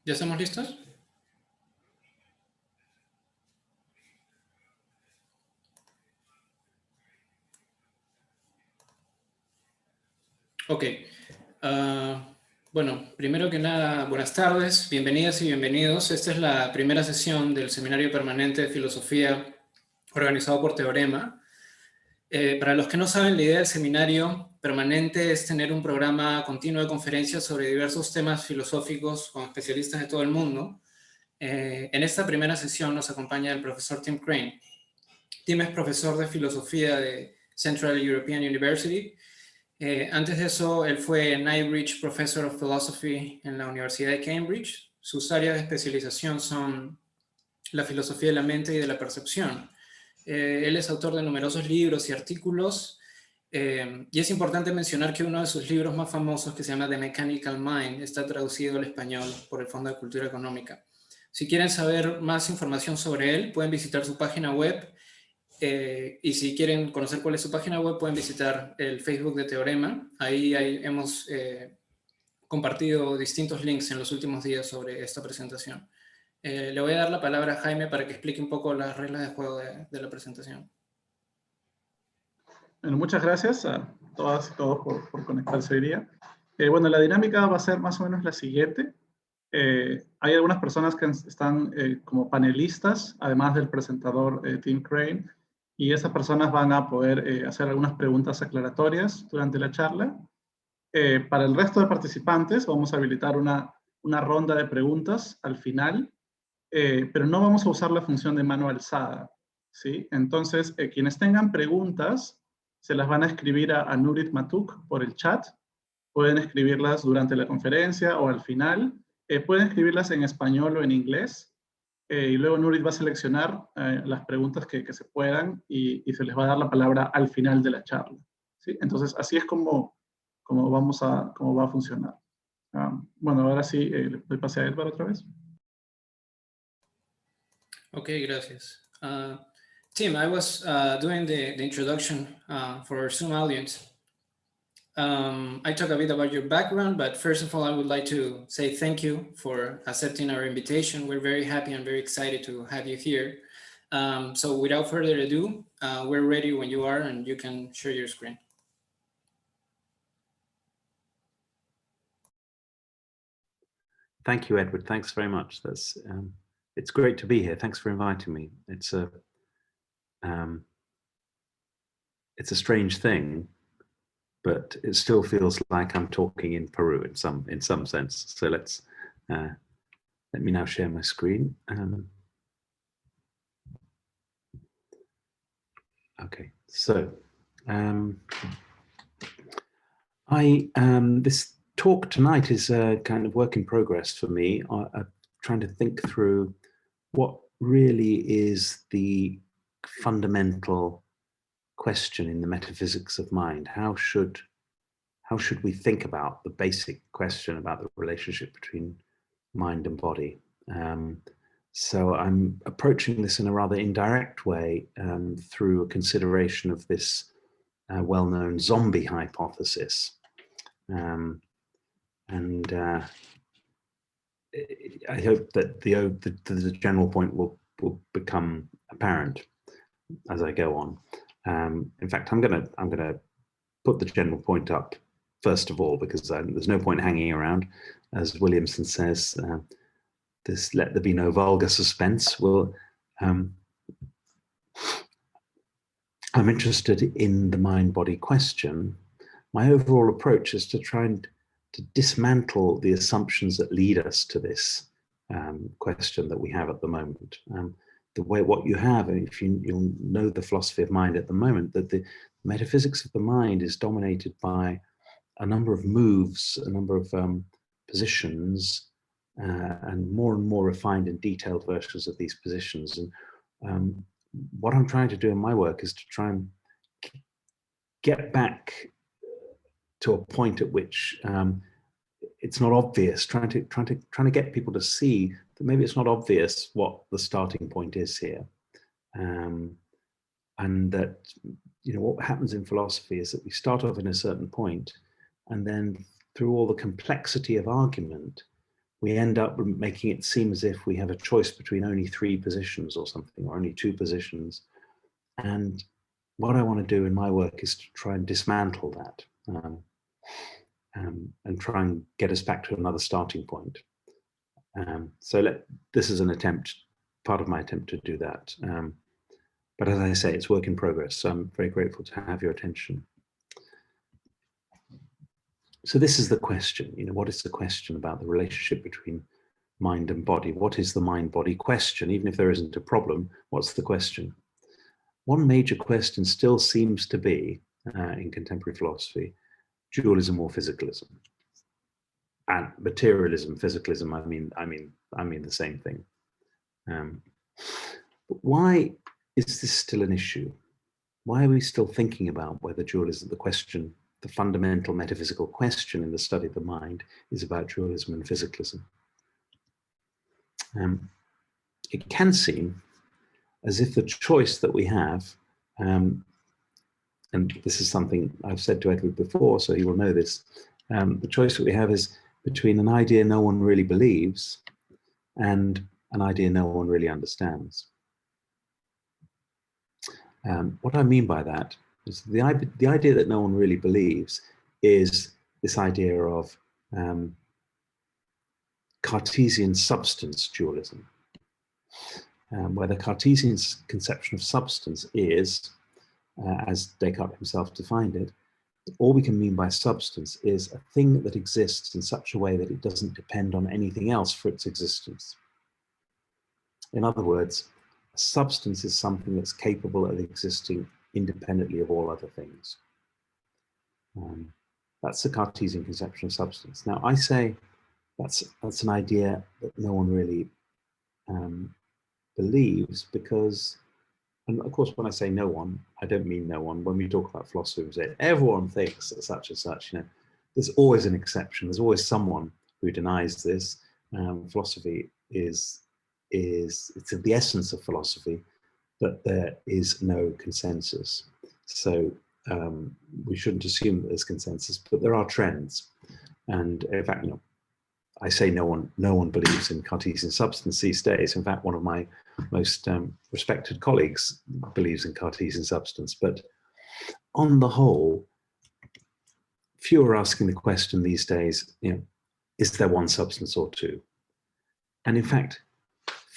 ¿Ya estamos listos? Ok. Bueno, primero que nada, buenas tardes, bienvenidas y bienvenidos. Esta es la primera sesión del Seminario Permanente de Filosofía organizado por Teorema. Para los que no saben, la idea del seminario permanente es tener un programa continuo de conferencias sobre diversos temas filosóficos con especialistas de todo el mundo. En esta primera sesión nos acompaña el profesor Tim Crane. Tim es profesor de filosofía de Central European University. Antes de eso, él fue Knightbridge Professor of Philosophy en la Universidad de Cambridge. Sus áreas de especialización son la filosofía de la mente y de la percepción. Él es autor de numerosos libros y artículos, y es importante mencionar que uno de sus libros más famosos, que se llama The Mechanical Mind, está traducido al español por el Fondo de Cultura Económica. Si quieren saber más información sobre él, pueden visitar su página web, y si quieren conocer cuál es su página web, pueden visitar el Facebook de Teorema. Ahí hemos compartido distintos links en los últimos días sobre esta presentación. Le voy a dar la palabra a Jaime para que explique un poco las reglas de juego de la presentación. Bueno, muchas gracias a todas y todos por conectarse hoy día. Bueno, la dinámica va a ser más o menos la siguiente. Hay algunas personas que están como panelistas, además del presentador Tim Crane, y esas personas van a poder hacer algunas preguntas aclaratorias durante la charla. Para el resto de participantes vamos a habilitar una ronda de preguntas al final, pero no vamos a usar la función de mano alzada, ¿sí? Entonces, quienes tengan preguntas, se las van a escribir a Nurit Matuk por el chat. Pueden escribirlas durante la conferencia o al final. Pueden escribirlas en español o en inglés. Y luego Nurit va a seleccionar las preguntas que se puedan y se les va a dar la palabra al final de la charla, ¿sí? Entonces, así es como va a funcionar. Bueno, ahora sí, le doy pase a Edward otra vez. Ok, gracias. Tim, I was doing the introduction for our Zoom audience. I talk a bit about your background, but first of all, I would like to say thank you for accepting our invitation. We're very happy and very excited to have you here. So without further ado, we're ready when you are, and you can share your screen. Thank you, Edward. Thanks very much. That's it's great to be here. Thanks for inviting me. It's a strange thing, but it still feels like I'm talking in Peru in some sense. So let me now share my screen. Okay, so this talk tonight is a kind of work in progress for me. I'm trying to think through what really is the fundamental question in the metaphysics of mind. How should we think about the basic question about the relationship between mind and body? So I'm approaching this in a rather indirect way through a consideration of this well-known zombie hypothesis. I hope that the general point will become apparent as I go on. In fact, I'm gonna put the general point up first of all, because there's no point hanging around. As Williamson says, let there be no vulgar suspense. Well, I'm interested in the mind-body question. My overall approach is to try and to dismantle the assumptions that lead us to this question that we have at the moment. What you have, if you'll know the philosophy of mind at the moment, that the metaphysics of the mind is dominated by a number of moves, a number of positions, and more refined and detailed versions of these positions. And what I'm trying to do in my work is to try and get back to a point at which it's not obvious, trying to get people to see that maybe it's not obvious what the starting point is here, and that what happens in philosophy is that we start off in a certain point, and then through all the complexity of argument, we end up making it seem as if we have a choice between only 3 positions or something, or only 2 positions. And what I want to do in my work is to try and dismantle that and try and get us back to another starting point. This is an attempt, part of my attempt to do that. But as I say, it's work in progress, so I'm very grateful to have your attention. So this is the question, what is the question about the relationship between mind and body? What is the mind-body question? Even if there isn't a problem, what's the question? One major question still seems to be, in contemporary philosophy, dualism or physicalism. And materialism, physicalism, I mean the same thing. But why is this still an issue? Why are we still thinking about whether dualism, the fundamental metaphysical question in the study of the mind, is about dualism and physicalism? It can seem as if the choice that we have, and this is something I've said to Edward before, so he will know this, the choice that we have is between an idea no one really believes and an idea no one really understands. What I mean by that is the idea that no one really believes is this idea of Cartesian substance dualism, where the Cartesian conception of substance is, as Descartes himself defined it, all we can mean by substance is a thing that exists in such a way that it doesn't depend on anything else for its existence. In other words, a substance is something that's capable of existing independently of all other things. That's the Cartesian conception of substance. Now, I say that's an idea that no one really believes because, and of course, when I say no one, I don't mean no one. When we talk about philosophy, we say everyone thinks that such and such. There's always an exception. There's always someone who denies this. Philosophy it's of the essence of philosophy that there is no consensus. So we shouldn't assume that there's consensus, but there are trends. And in fact, I say no one believes in Cartesian substance these days. In fact, one of my most respected colleagues believes in Cartesian substance. But on the whole, few are asking the question these days, is there one substance or two? And in fact,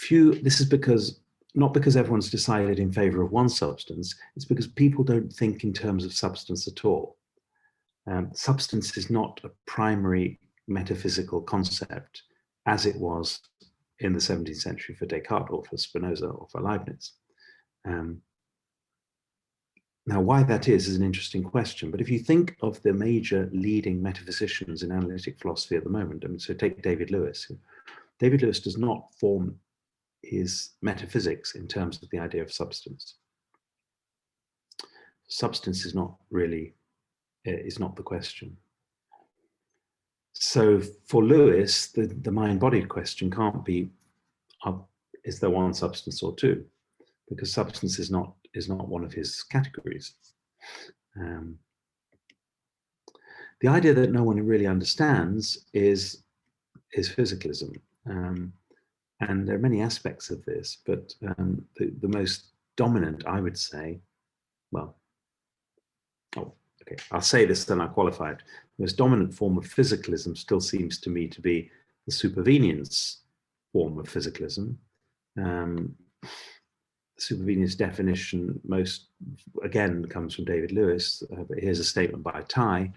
this is not because everyone's decided in favor of one substance, it's because people don't think in terms of substance at all. Substance is not a primary metaphysical concept as it was in the 17th century for Descartes or for Spinoza or for Leibniz. Now, why that is an interesting question, but if you think of the major leading metaphysicians in analytic philosophy at the moment, so take David Lewis. David Lewis does not form his metaphysics in terms of the idea of substance. Substance is not the question. So for Lewis, the mind-body question can't be, is there one substance or two? Because substance is not one of his categories. The idea that no one really understands is physicalism. And there are many aspects of this, but the most dominant, I would say, I'll say this, then I'll qualify it. The most dominant form of physicalism still seems to me to be the supervenience form of physicalism. Supervenience definition again comes from David Lewis, but here's a statement by Tai,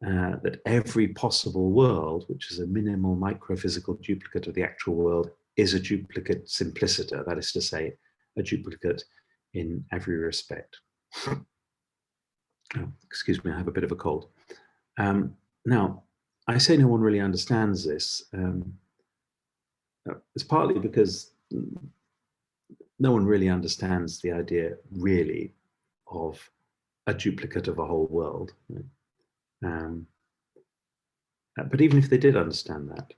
that every possible world, which is a minimal microphysical duplicate of the actual world, is a duplicate simpliciter, that is to say, a duplicate in every respect. Oh, excuse me, I have a bit of a cold. Now, I say no one really understands this. It's partly because no one really understands the idea, really, of a duplicate of a whole world. But even if they did understand that,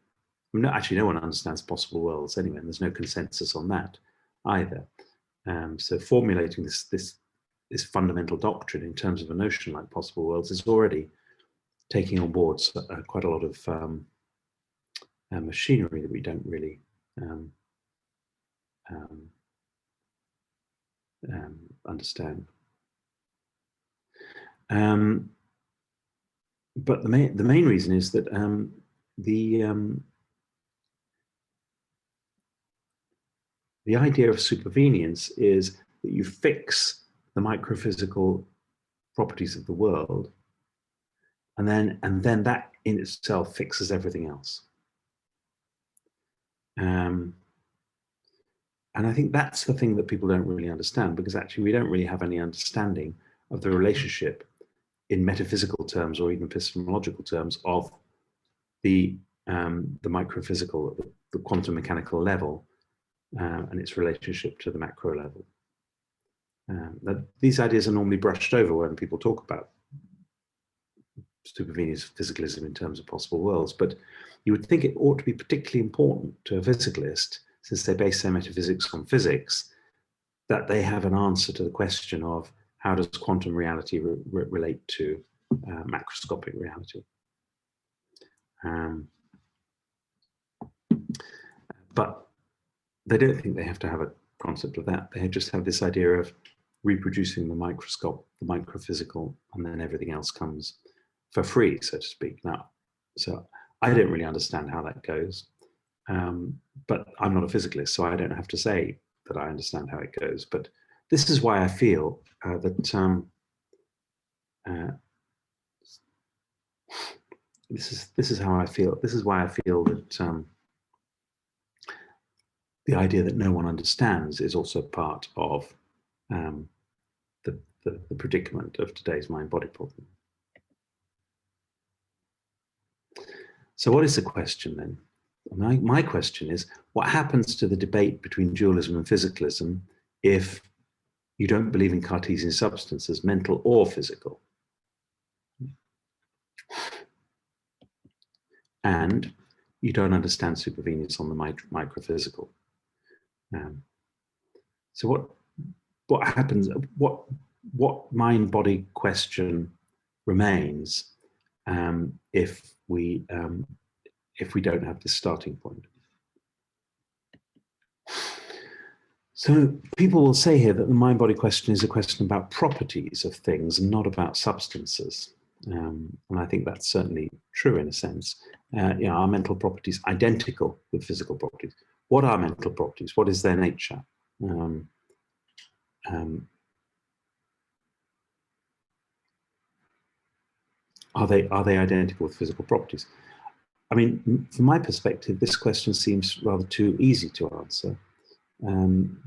actually no one understands possible worlds anyway, and there's no consensus on that either. So formulating this fundamental doctrine in terms of a notion like possible worlds is already taking on board quite a lot of machinery that we don't really understand. But the main reason is that the idea of supervenience is that you fix the microphysical properties of the world, and then that in itself fixes everything else. And I think that's the thing that people don't really understand, because actually we don't really have any understanding of the relationship in metaphysical terms or even epistemological terms of the microphysical, the quantum mechanical level, and its relationship to the macro level. These ideas are normally brushed over when people talk about supervenous physicalism in terms of possible worlds, but you would think it ought to be particularly important to a physicalist, since they base their metaphysics on physics, that they have an answer to the question of how does quantum reality relate to macroscopic reality. But they don't think they have to have a concept of that. They just have this idea of reproducing the microphysical, and then everything else comes for free, so to speak. Now, so I don't really understand how that goes, but I'm not a physicalist, so I don't have to say that I understand how it goes. But this is why I feel that this is how I feel. This is why I feel that the idea that no one understands is also part of the predicament of today's mind-body problem. So what is the question then? My question is, what happens to the debate between dualism and physicalism if you don't believe in Cartesian substances, mental or physical? And you don't understand supervenience on the microphysical. So what happens? What mind-body question remains if we don't have this starting point? So people will say here that the mind-body question is a question about properties of things and not about substances. And I think that's certainly true in a sense. Are mental properties identical with physical properties? What are mental properties? What is their nature? Are they identical with physical properties? I mean, from my perspective, this question seems rather too easy to answer,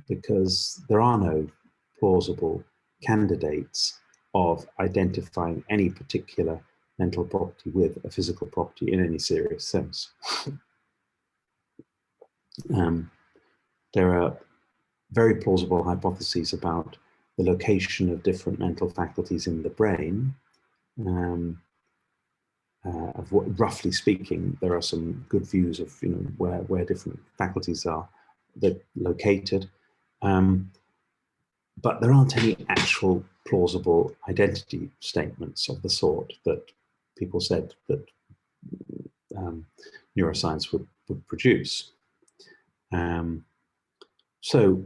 because there are no plausible candidates of identifying any particular mental property with a physical property in any serious sense. There are very plausible hypotheses about the location of different mental faculties in the brain. Roughly speaking, there are some good views of where different faculties are located, but there aren't any actual plausible identity statements of the sort that people said that neuroscience would produce. So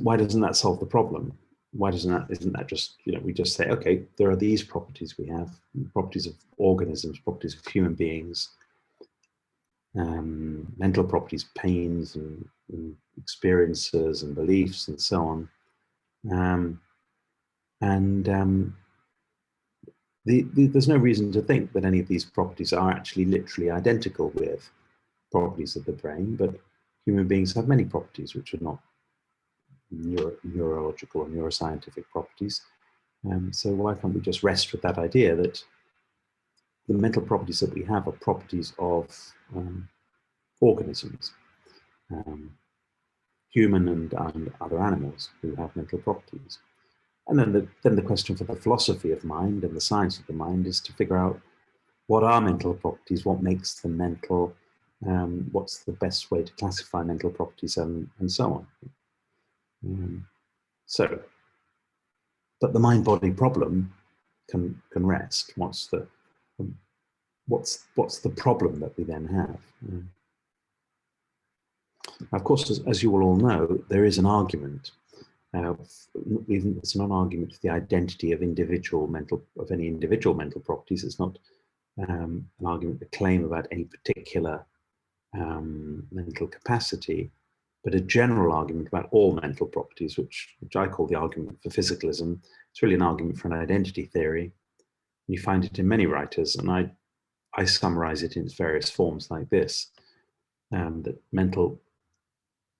why doesn't that solve the problem? Why isn't that just, we just say, okay, there are these properties we have, properties of organisms, properties of human beings, mental properties, pains and experiences and beliefs and so on. There's no reason to think that any of these properties are actually literally identical with properties of the brain, but human beings have many properties which are not neurological or neuroscientific properties. So why can't we just rest with that idea that the mental properties that we have are properties of organisms, human and other animals who have mental properties. And then the question for the philosophy of mind and the science of the mind is to figure out what are mental properties, what makes them mental, what's the best way to classify mental properties, and so on. But the mind-body problem can rest once what's the problem that we then have? Of course, as you will all know, there is an argument. It's not an argument for the identity of any individual mental properties. It's not an argument, the claim about any particular mental capacity, but a general argument about all mental properties, which I call the argument for physicalism. It's really an argument for an identity theory. You find it in many writers, and I summarize it in its various forms like this, that mental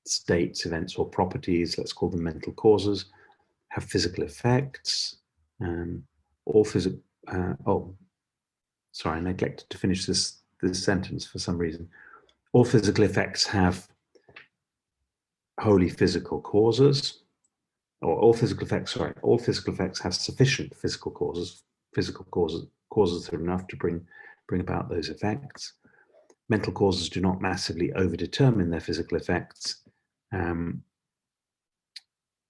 states, events, or properties, let's call them mental causes, have physical effects. Sorry, I neglected to finish this sentence for some reason. All physical effects have wholly physical causes, or all physical effects have sufficient physical causes that are enough to bring about those effects. Mental causes do not massively overdetermine their physical effects.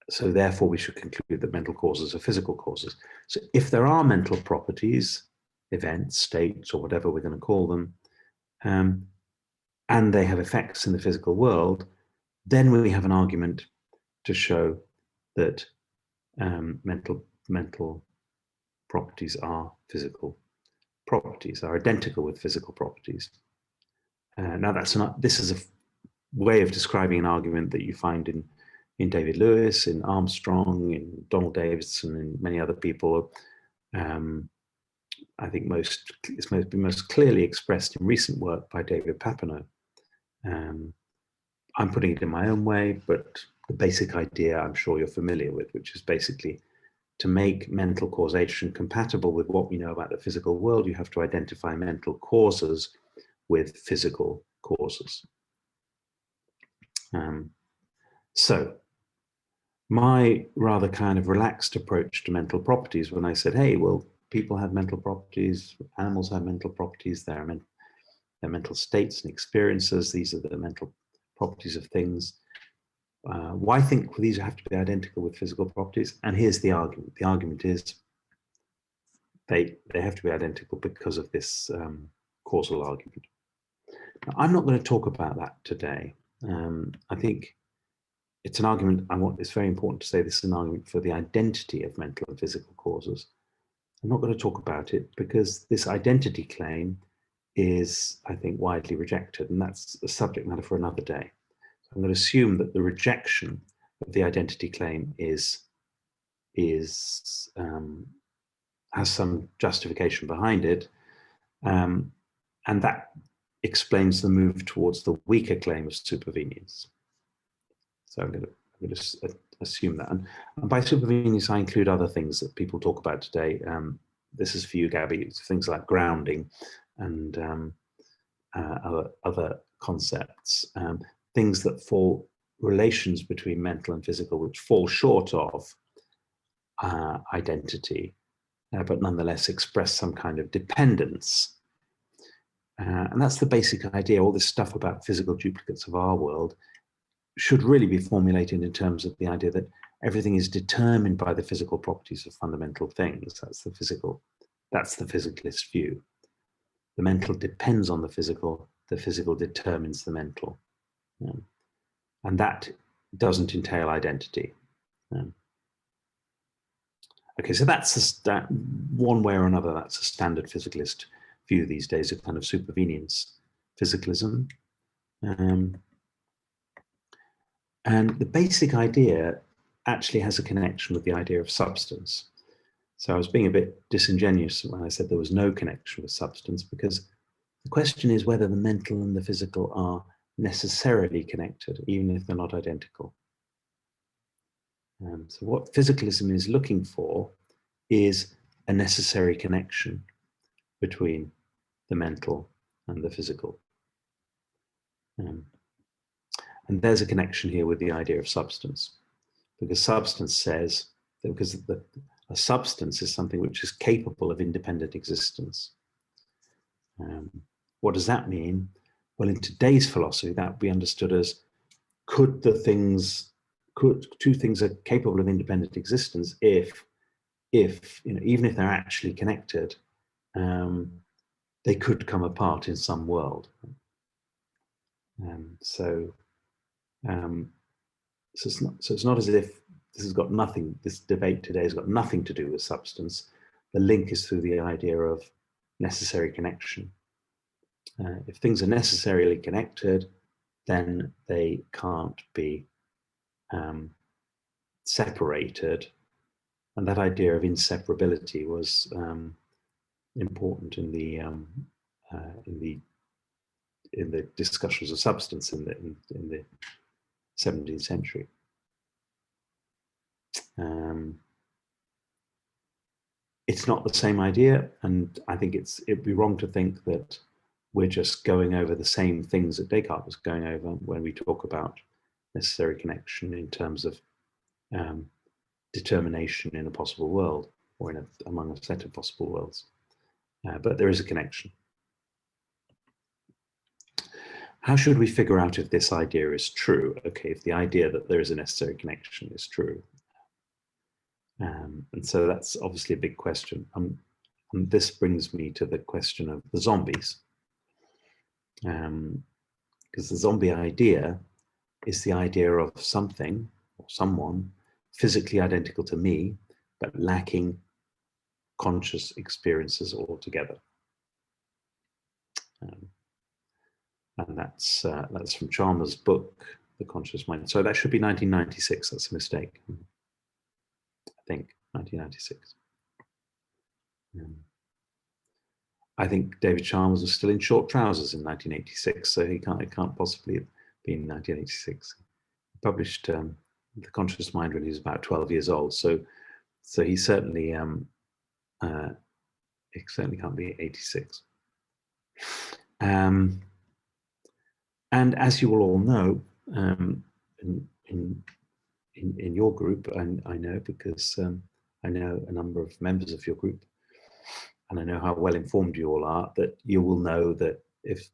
So therefore we should conclude that mental causes are physical causes. So if there are mental properties, events, states, or whatever we're going to call them, and they have effects in the physical world, then we have an argument to show that mental properties are physical properties, are identical with physical properties. Now this is a way of describing an argument that you find in David Lewis, in Armstrong, in Donald Davidson, and many other people. I think it's most clearly expressed in recent work by David Papineau. I'm putting it in my own way, but the basic idea I'm sure you're familiar with, which is basically to make mental causation compatible with what we know about the physical world, you have to identify mental causes with physical causes. So my rather kind of relaxed approach to mental properties, when I said, hey, well, people have mental properties, animals have mental properties, they're mental states and experiences, these are the mental properties of things. Why think these have to be identical with physical properties? And here's the argument. The argument is they have to be identical because of this causal argument. Now, I'm not going to talk about that today. I think it's an argument, it's very important to say this is an argument for the identity of mental and physical causes. I'm not going to talk about it because this identity claim is, I think, widely rejected, and that's a subject matter for another day. So I'm going to assume that the rejection of the identity claim has some justification behind it, and that explains the move towards the weaker claim of supervenience. So I'm going to assume that. And by supervenience, I include other things that people talk about today. This is for you, Gabby. It's things like grounding and other concepts, things that relations between mental and physical, which fall short of identity, but nonetheless express some kind of dependence. And that's the basic idea. All this stuff about physical duplicates of our world should really be formulated in terms of the idea that everything is determined by the physical properties of fundamental things. That's the physicalist view. The mental depends on the physical determines the mental. And that doesn't entail identity. Okay, so that's one way or another, that's a standard physicalist view these days, a kind of supervenience physicalism. And the basic idea actually has a connection with the idea of substance. So I was being a bit disingenuous when I said there was no connection with substance, because the question is whether the mental and the physical are necessarily connected, even if they're not identical. So what physicalism is looking for is a necessary connection between the mental and the physical. And there's a connection here with the idea of substance, because substance says that a substance is something which is capable of independent existence. What does that mean? Well, in today's philosophy, that would be understood as two things are capable of independent existence if even if they're actually connected, they could come apart in some world. So it's not as if this debate today has got nothing to do with substance. The link is through the idea of necessary connection. If things are necessarily connected, then they can't be separated. And that idea of inseparability was important in the discussions of substance in the 17th century. It's not the same idea, and I think it'd be wrong to think that we're just going over the same things that Descartes was going over when we talk about necessary connection in terms of determination in a possible world, or among a set of possible worlds. But there is a connection. How should we figure out if this idea is true? Okay, if the idea that there is a necessary connection is true. And so that's obviously a big question. And this brings me to the question of the zombies. Because the zombie idea is the idea of something or someone physically identical to me, but lacking conscious experiences altogether. And that's from Chalmers' book, The Conscious Mind. So that should be 1996, that's a mistake. I think 1996. I think David Chalmers was still in short trousers in 1986, so it can't possibly be in 1986. He published The Conscious Mind when he was about 12 years old, so he certainly can't be 86. And as you will all know, in your group, and I know because I know a number of members of your group, and I know how well informed you all are, that you will know that if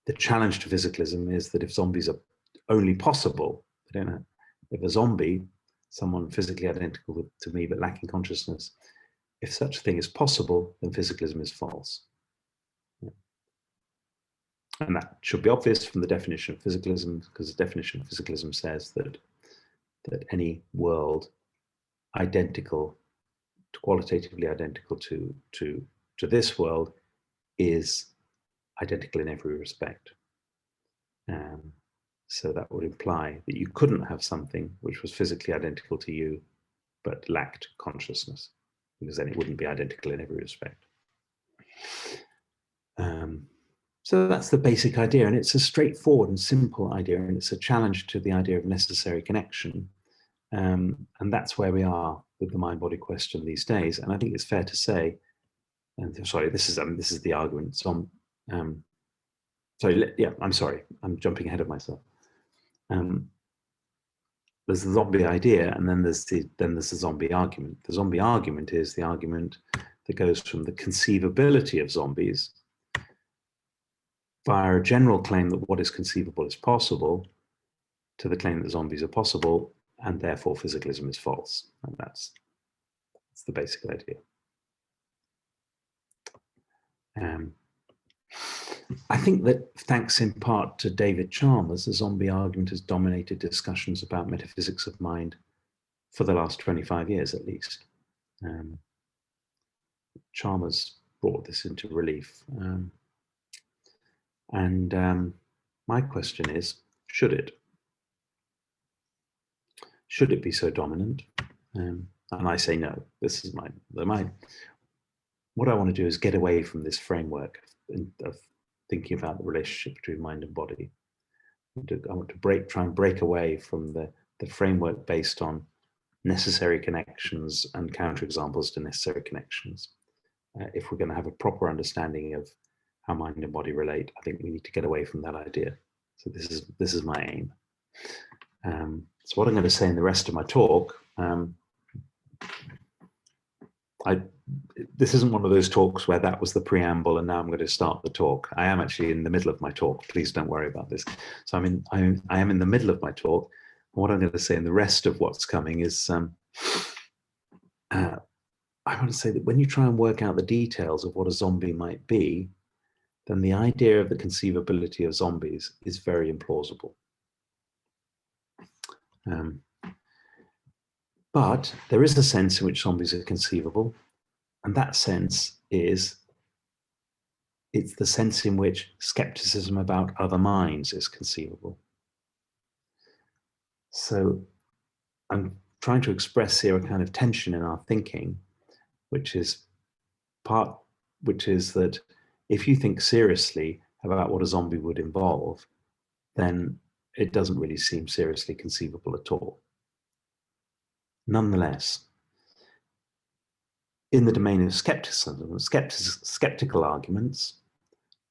the challenge to physicalism is that if zombies are only possible, I don't know, if a zombie, someone physically identical to me but lacking consciousness, if such a thing is possible, then physicalism is false. And that should be obvious from the definition of physicalism, because the definition of physicalism says that any world identical, qualitatively identical to this world, is identical in every respect. So that would imply that you couldn't have something which was physically identical to you but lacked consciousness, because then it wouldn't be identical in every respect. So that's the basic idea, and it's a straightforward and simple idea, and it's a challenge to the idea of necessary connection. And that's where we are with the mind-body question these days. And I think it's fair to say, and sorry, this is the argument. So I'm sorry, I'm jumping ahead of myself. There's the zombie idea, and then there's the zombie argument. The zombie argument is the argument that goes from the conceivability of zombies via a general claim that what is conceivable is possible, to the claim that zombies are possible, and therefore physicalism is false. And that's the basic idea. I think that thanks in part to David Chalmers, the zombie argument has dominated discussions about metaphysics of mind for the last 25 years at least. Chalmers brought this into relief. My question is, should it? Should it be so dominant? And I say no. This is what I want to do is get away from this framework of thinking about the relationship between mind and body. I want to try and break away from the framework based on necessary connections and counterexamples to necessary connections. If we're going to have a proper understanding of how mind and body relate, I think we need to get away from that idea. So this is my aim. So what I'm going to say in the rest of my talk, this isn't one of those talks where that was the preamble and now I'm going to start the talk. I am actually in the middle of my talk. Please don't worry about this. So I am in the middle of my talk. And what I'm going to say in the rest of what's coming is I I want to say that when you try and work out the details of what a zombie might be, then the idea of the conceivability of zombies is very implausible. But there is a sense in which zombies are conceivable, and that sense is, it's the sense in which skepticism about other minds is conceivable. So I'm trying to express here a kind of tension in our thinking, which is that if you think seriously about what a zombie would involve, then it doesn't really seem seriously conceivable at all. Nonetheless, in the domain of skepticism, skeptical arguments,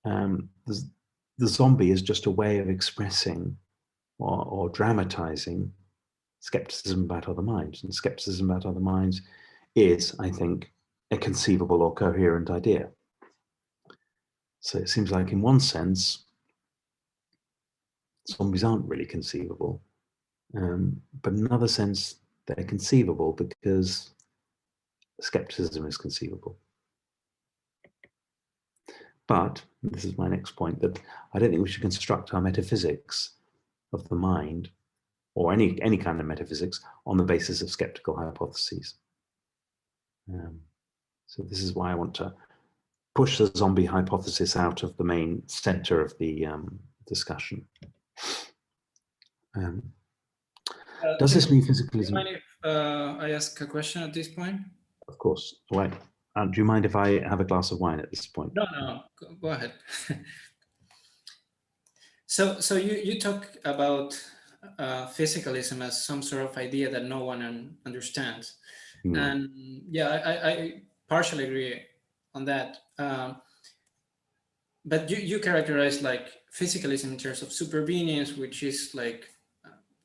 the zombie is just a way of expressing or dramatizing skepticism about other minds. And skepticism about other minds is, I think, a conceivable or coherent idea. So it seems like in one sense, zombies aren't really conceivable, but in another sense, they're conceivable because skepticism is conceivable. But, this is my next point, that I don't think we should construct our metaphysics of the mind, or any kind of metaphysics, on the basis of skeptical hypotheses. So this is why I want to push the zombie hypothesis out of the main center of the discussion. Does this mean physicalism? Do you mind if I ask a question at this point? Of course. Wait. Do you mind if I have a glass of wine at this point? No, go ahead. So you talk about physicalism as some sort of idea that no one understands. And yeah, I partially agree on that. But you characterize like physicalism in terms of supervenience, which is like,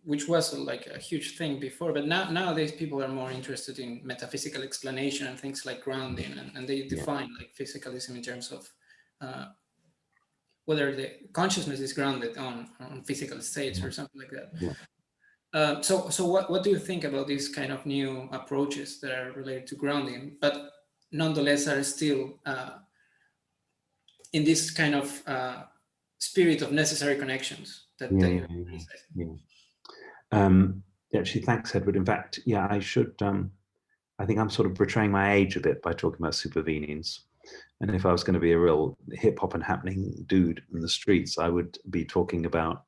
which was like a huge thing before, but nowadays people are more interested in metaphysical explanation and things like grounding, and they define like physicalism in terms of whether the consciousness is grounded on physical states or something like that. So what do you think about these kind of new approaches that are related to grounding, but nonetheless are still in this kind of spirit of necessary connections that actually, thanks, Edward. In fact, yeah, I should, I think I'm sort of betraying my age a bit by talking about supervenience. And if I was going to be a real hip hop and happening dude in the streets, I would be talking about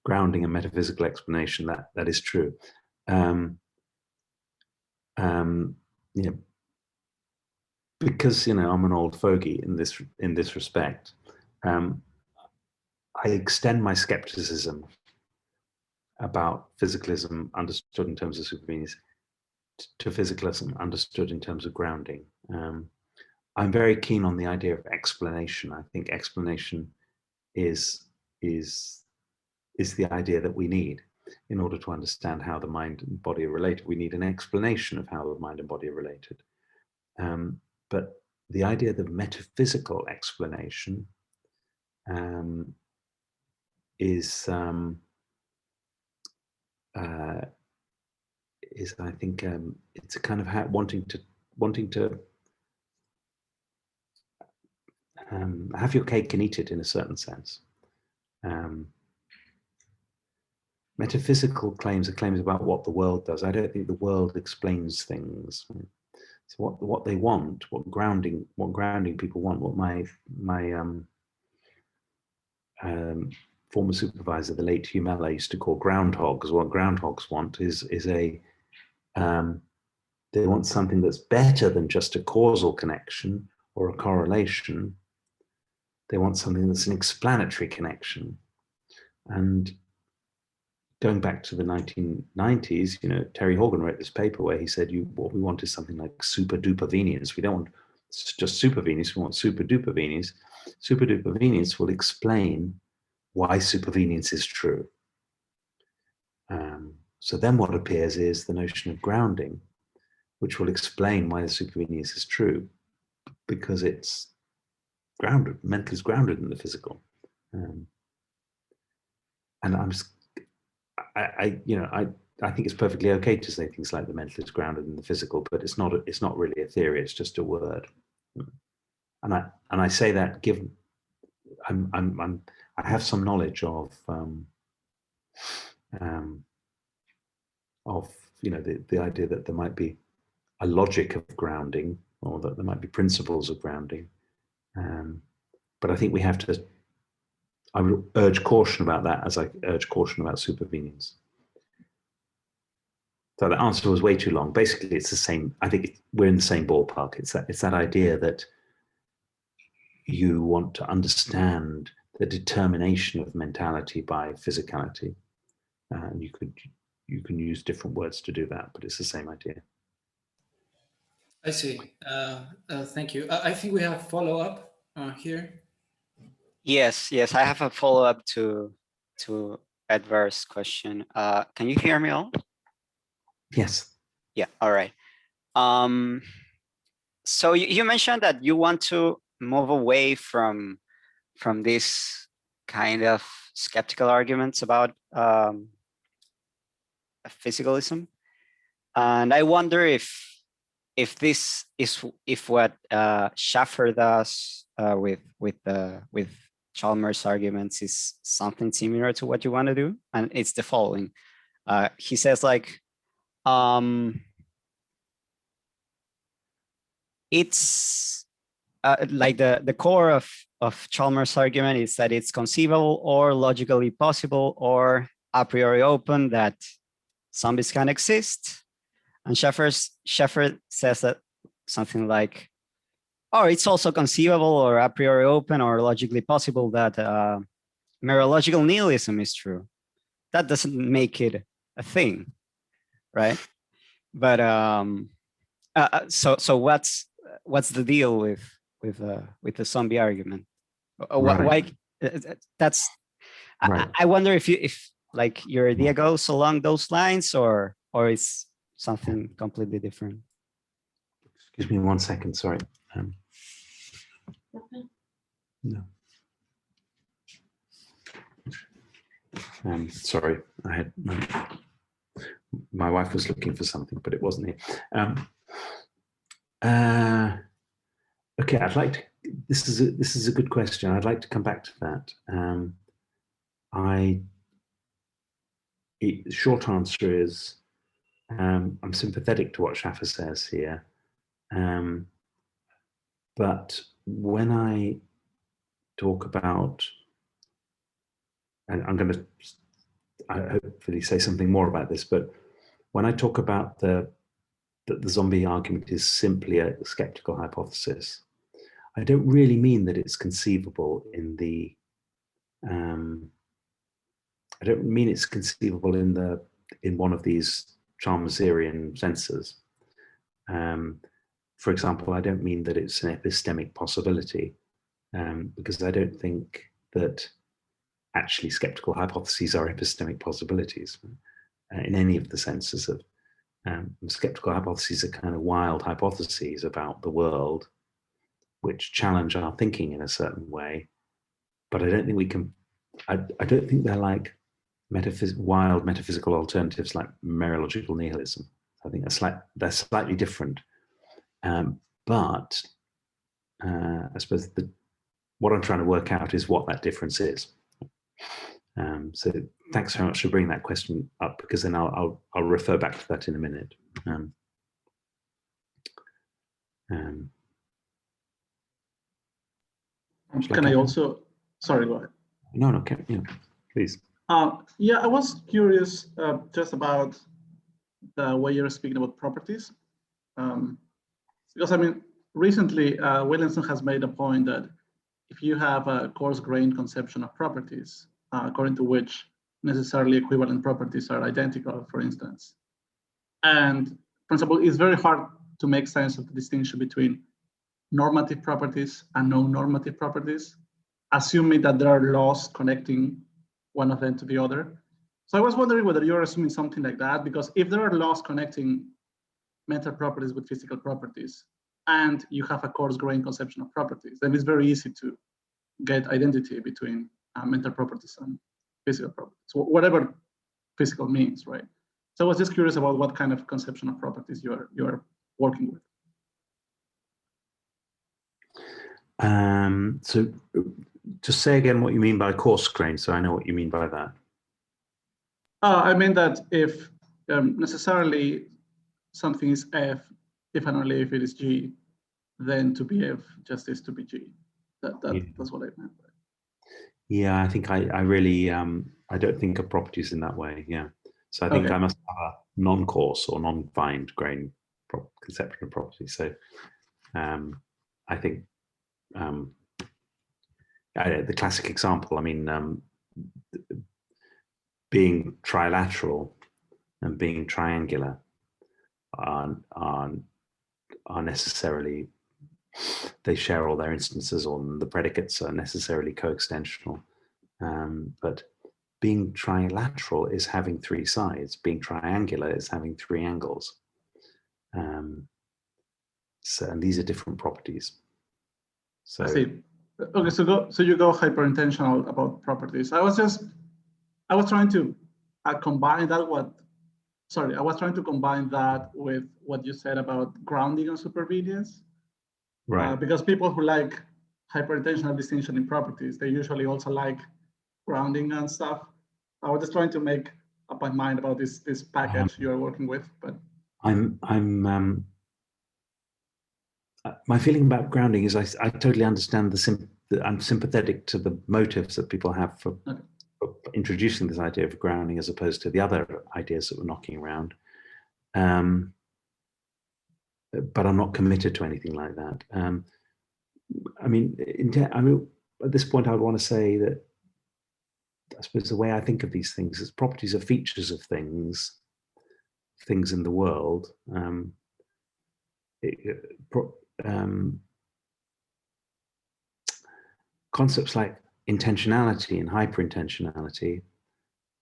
grounding and metaphysical explanation. That is true. Because I'm an old fogey in this respect. I extend my skepticism about physicalism understood in terms of supervenience to physicalism understood in terms of grounding. I'm very keen on the idea of explanation. I think explanation is the idea that we need in order to understand how the mind and body are related. We need an explanation of how the mind and body are related. But the idea of the metaphysical explanation is I think it's a kind of wanting to have your cake and eat it in a certain sense. Metaphysical claims are claims about what the world does. I don't think the world explains things. So what they want, what grounding people want, what my former supervisor, the late Hugh Mellor, used to call groundhogs. What groundhogs want is they want something that's better than just a causal connection or a correlation. They want something that's an explanatory connection. And going back to the 1990s, Terry Horgan wrote this paper where he said, what we want is something like super duper venience. We don't want just supervenience, we want super duper venience. Super duper venience will explain why supervenience is true. So then what appears is the notion of grounding, which will explain why the supervenience is true, because it's grounded, mental is grounded in the physical. And I think it's perfectly okay to say things like the mental is grounded in the physical, but it's not really a theory. It's just a word. And I say that given I have some knowledge of the idea that there might be a logic of grounding, or that there might be principles of grounding. But I think we have to, I would urge caution about that as I urge caution about supervenience. So the answer was way too long. Basically, it's the same. I think we're in the same ballpark. It's that idea that you want to understand the determination of mentality by physicality. And you can use different words to do that, but it's the same idea. I see. Thank you. I think we have follow-up here. Yes, I have a follow-up to Edvard's question. Can you hear me all? Yes. Yeah, all right. So you mentioned that you want to move away from this kind of skeptical arguments about physicalism, and I wonder if this is what Schaffer does with Chalmers' arguments is something similar to what you want to do, and it's the following. He says like, it's like the core of Chalmers' argument is that it's conceivable or logically possible or a priori open that zombies can exist. And Schaffer says that something like, or it's also conceivable or a priori open or logically possible that mereological nihilism is true. That doesn't make it a thing, right? But so what's the deal with the zombie argument? Right. Why that's Right. I wonder if like your idea goes along those lines or it's something completely different. Excuse me 1 second, sorry. No. Sorry, I had my wife was looking for something, but it wasn't here. Okay, I'd like to. This is a good question. I'd like to come back to that. The short answer is I'm sympathetic to what Schaffer says here, but when I talk about, and I'm going to hopefully say something more about this, but when I talk about that the zombie argument is simply a skeptical hypothesis, I don't really mean that it's conceivable in the I don't mean it's conceivable in one of these Chalmerian senses. For example, I don't mean that it's an epistemic possibility, because I don't think that actually skeptical hypotheses are epistemic possibilities in any of the senses of skeptical hypotheses are kind of wild hypotheses about the world which challenge our thinking in a certain way, but I don't think we can. I don't think they're like wild metaphysical alternatives like mereological nihilism. I think they're slightly different, but I suppose what I'm trying to work out is what that difference is. So thanks very much for bringing that question up, because then I'll refer back to that in a minute. Can I also? Sorry, go ahead. No, okay, yeah, please. Yeah, I was curious just about the way you're speaking about properties, because I mean, recently Williamson has made a point that if you have a coarse-grained conception of properties, according to which necessarily equivalent properties are identical, for instance, and for example, it's very hard to make sense of the distinction between normative properties and non-normative properties, assuming that there are laws connecting one of them to the other. So I was wondering whether you're assuming something like that, because if there are laws connecting mental properties with physical properties, and you have a coarse-grained conception of properties, then it's very easy to get identity between mental properties and physical properties, so whatever physical means, right? So I was just curious about what kind of conception of properties you are working with. So just say again what you mean by coarse grain, so I know what you mean by that. I mean that if necessarily something is F, if and only if it is G, then to be F just is to be G. That's what I meant. Yeah, I think I really, I don't think of properties in that way, yeah. So I think I must have a non-coarse or non-fined grain conception of property. So I think the classic example, I mean, being trilateral and being triangular are necessarily, they share all their instances, or the predicates are necessarily coextensional. But being trilateral is having three sides. Being triangular is having three angles. So, and these are different properties. So, I see. Okay, so you go hyperintentional about properties. I was trying to combine that I was trying to combine that with what you said about grounding and supervenience. right. Because people who like hyperintentional distinction in properties, they usually also like grounding and stuff. I was just trying to make up my mind about this package you are working with, but my feeling about grounding is I totally understand I'm sympathetic to the motives that people have for introducing this idea of grounding as opposed to the other ideas that we're knocking around. But I'm not committed to anything like that. I mean, at this point, I would want to say that I suppose the way I think of these things is properties are features of things in the world. Concepts like intentionality and hyperintentionality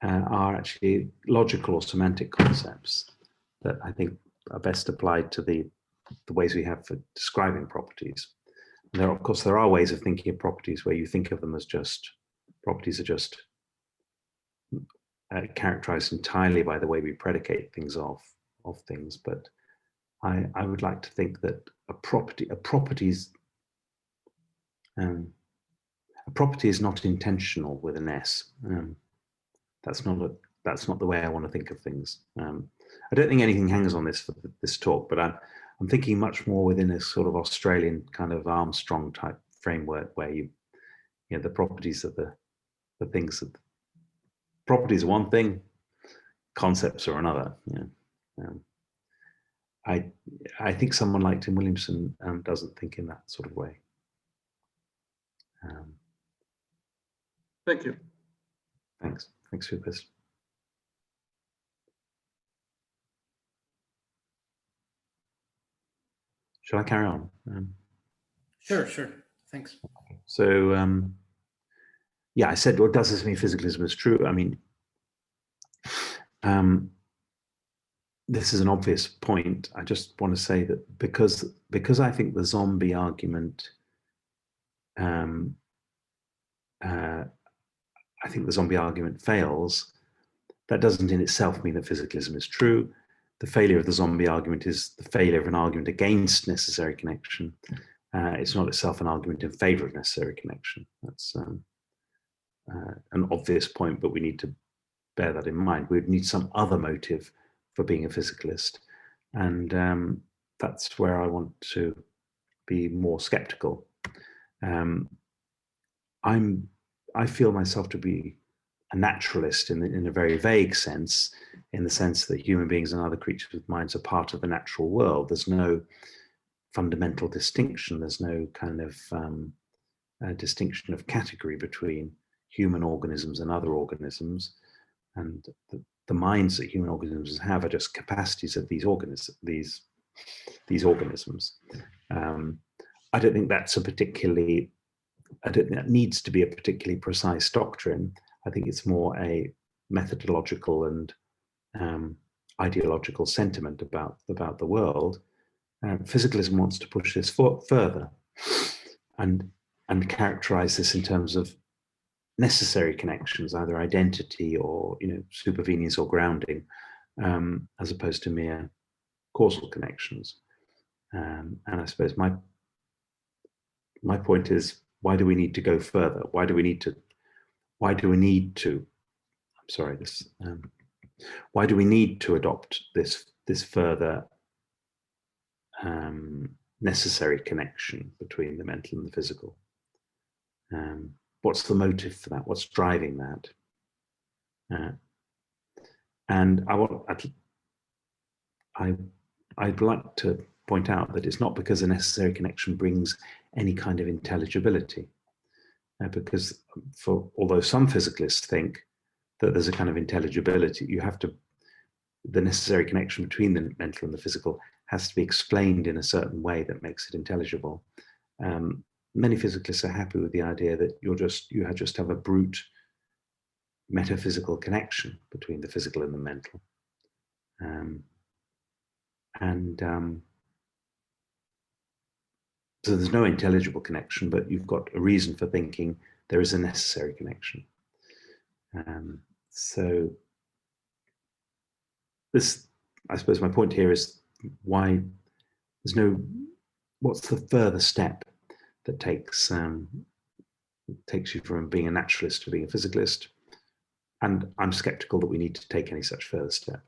are actually logical or semantic concepts that I think are best applied to the ways we have for describing properties. And of course, there are ways of thinking of properties where you think of them as just, properties are just characterized entirely by the way we predicate things of things. But I would like to think that a property is not intentional with an S. That's not the way I want to think of things. I don't think anything hangs on this for this talk, but I'm thinking much more within a sort of Australian kind of Armstrong type framework where the properties are the things that properties are one thing, concepts are another. I think someone like Tim Williamson doesn't think in that sort of way. Thank you. Thanks for your question. Shall I carry on? Sure. Thanks. So, yeah, I said, well, does this mean physicalism is true? I mean, this is an obvious point. I just want to say that because I think the zombie argument, I think the zombie argument fails, that doesn't in itself mean that physicalism is true. The failure of the zombie argument is the failure of an argument against necessary connection. It's not itself an argument in favor of necessary connection. That's an obvious point, but we need to bear that in mind. We would need some other motive for being a physicalist. And that's where I want to be more skeptical. I feel myself to be a naturalist in a very vague sense, in the sense that human beings and other creatures with minds are part of the natural world. There's no fundamental distinction. There's no kind of distinction of category between human organisms and other organisms. And the minds that human organisms have are just capacities of these organisms. I don't think that's I don't think that needs to be a particularly precise doctrine. I think it's more a methodological and ideological sentiment about the world. Physicalism wants to push this further and characterize this in terms of necessary connections, either identity or supervenience or grounding, as opposed to mere causal connections. And I suppose my point is, why do we need to go further? Why do we need to, I'm sorry, why do we need to adopt this further necessary connection between the mental and the physical? What's the motive for that? What's driving that? And I'd like to point out that it's not because a necessary connection brings any kind of intelligibility, because although some physicalists think that there's a kind of intelligibility, the necessary connection between the mental and the physical has to be explained in a certain way that makes it intelligible. Many physicalists are happy with the idea that you just have a brute metaphysical connection between the physical and the mental. So there's no intelligible connection, but you've got a reason for thinking there is a necessary connection. So this, I suppose my point here is why what's the further step that takes you from being a naturalist to being a physicalist? And I'm skeptical that we need to take any such further step.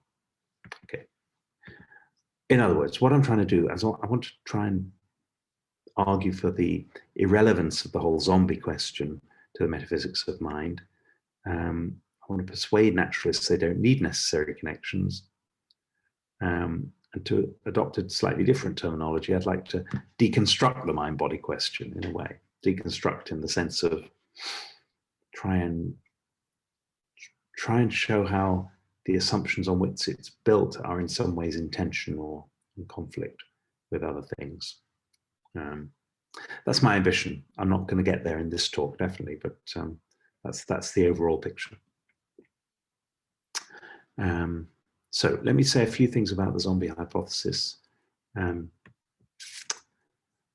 Okay. In other words, what I'm trying to do is I want to try and argue for the irrelevance of the whole zombie question to the metaphysics of mind. I want to persuade naturalists they don't need necessary connections. And to adopt a slightly different terminology, I'd like to deconstruct the mind-body question in a way. Deconstruct in the sense of try and show how the assumptions on which it's built are in some ways in tension or in conflict with other things. That's my ambition. I'm not going to get there in this talk, definitely, but that's the overall picture. So let me say a few things about the zombie hypothesis.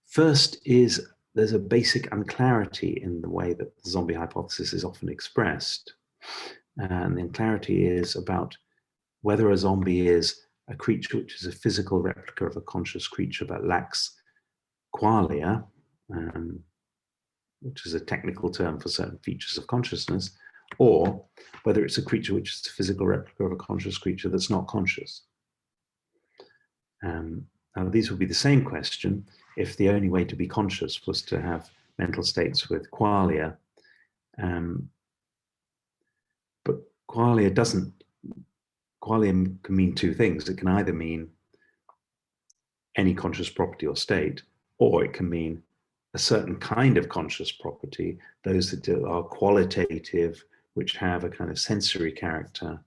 First is there's a basic unclarity in the way that the zombie hypothesis is often expressed. And the unclarity is about whether a zombie is a creature which is a physical replica of a conscious creature but lacks qualia, which is a technical term for certain features of consciousness, or whether it's a creature which is a physical replica of a conscious creature that's not conscious. Now, these would be the same question if the only way to be conscious was to have mental states with qualia. But qualia can mean two things. It can either mean any conscious property or state, or it can mean a certain kind of conscious property, those that are qualitative, which have a kind of sensory character,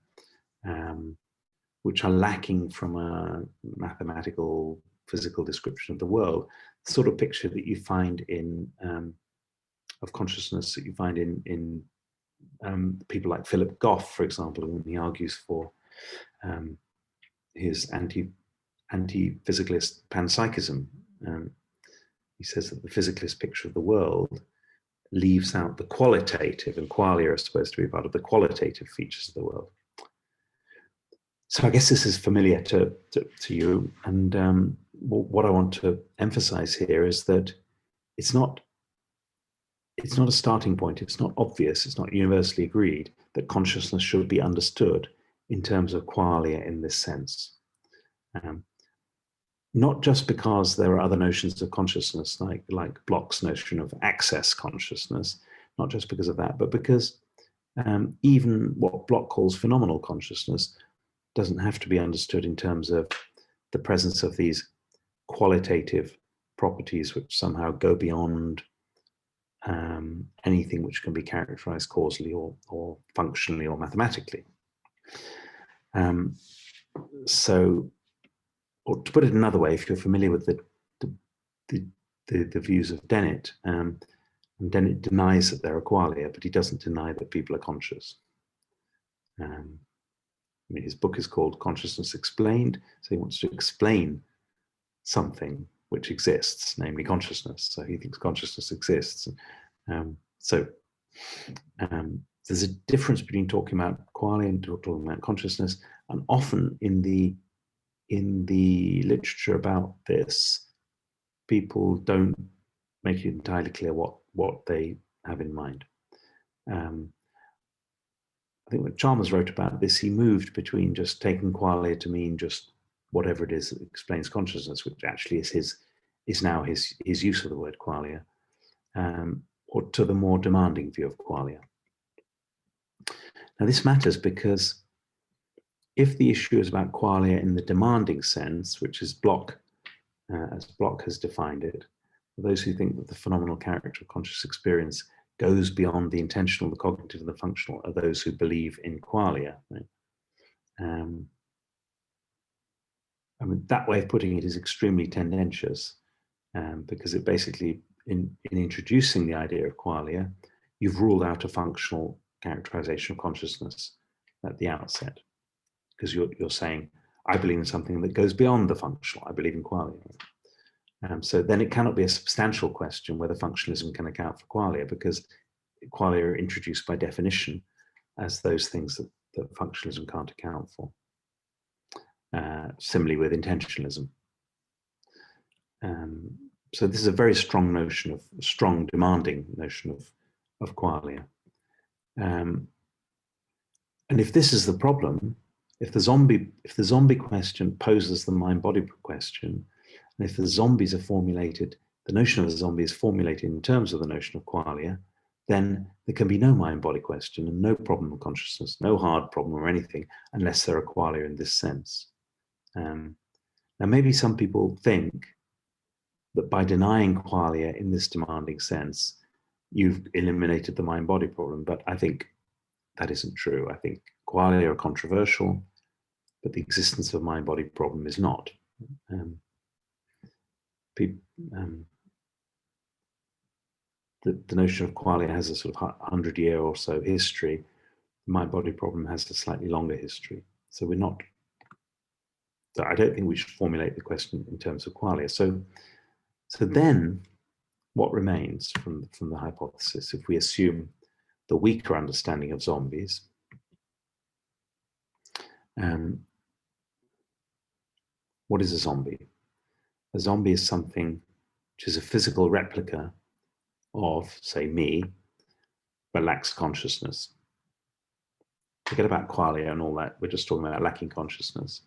which are lacking from a mathematical, physical description of the world. The sort of picture that you find in of consciousness that you find in people like Philip Goff, for example, when he argues for his anti-physicalist panpsychism. He says that the physicalist picture of the world leaves out the qualitative, and qualia are supposed to be part of the qualitative features of the world. So I guess this is familiar to you, and what I want to emphasize here is that it's not a starting point. It's not obvious. It's not universally agreed that consciousness should be understood in terms of qualia in this sense. Not just because there are other notions of consciousness, like Bloch's notion of access consciousness, not just because of that, but because even what Bloch calls phenomenal consciousness doesn't have to be understood in terms of the presence of these qualitative properties which somehow go beyond anything which can be characterized causally or functionally or mathematically. So, or to put it another way, if you're familiar with the views of Dennett, and Dennett denies that there are qualia, but he doesn't deny that people are conscious. I mean, his book is called Consciousness Explained, so he wants to explain something which exists, namely consciousness. So he thinks consciousness exists. So there's a difference between talking about qualia and talking about consciousness. And often in the literature about this, people don't make it entirely clear what they have in mind. I think when Chalmers wrote about this, he moved between just taking qualia to mean just whatever it is that explains consciousness, which actually is now his use of the word qualia, or to the more demanding view of qualia. Now this matters because if the issue is about qualia in the demanding sense, which is Bloch, as Bloch has defined it, for those who think that the phenomenal character of conscious experience goes beyond the intentional, the cognitive, and the functional, are those who believe in qualia. Right? I mean, that way of putting it is extremely tendentious, because it basically, in introducing the idea of qualia, you've ruled out a functional characterization of consciousness at the outset, because you're saying, I believe in something that goes beyond the functional. I believe in qualia. So then it cannot be a substantial question whether functionalism can account for qualia, because qualia are introduced by definition as those things that functionalism can't account for. Similarly with intentionalism. So this is a very strong notion demanding notion of qualia. And if this is the problem, if the zombie question poses the mind-body question, and if the zombies are formulated, the notion of a zombie is formulated in terms of the notion of qualia, then there can be no mind-body question and no problem of consciousness, no hard problem or anything, unless there are qualia in this sense. Now, maybe some people think that by denying qualia in this demanding sense, you've eliminated the mind-body problem, but I think that isn't true. I think qualia are controversial, but the existence of a mind-body problem is not. The notion of qualia has a sort of 100-year or so history. The mind-body problem has a slightly longer history. So I don't think we should formulate the question in terms of qualia. So then what remains from the hypothesis, if we assume the weaker understanding of zombies, what is a zombie? A zombie is something which is a physical replica of, say, me, but lacks consciousness. Forget about qualia and all that. We're just talking about lacking consciousness.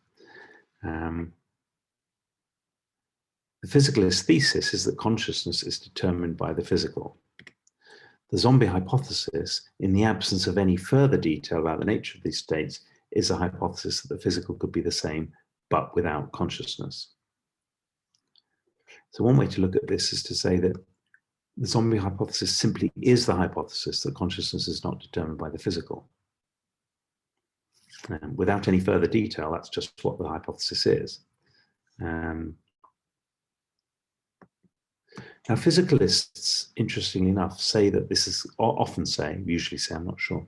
The physicalist thesis is that consciousness is determined by the physical. The zombie hypothesis, in the absence of any further detail about the nature of these states, is a hypothesis that the physical could be the same, but without consciousness. So one way to look at this is to say that the zombie hypothesis simply is the hypothesis that consciousness is not determined by the physical. Without any further detail, that's just what the hypothesis is. Now, physicalists, interestingly enough, say that this is, usually say, I'm not sure,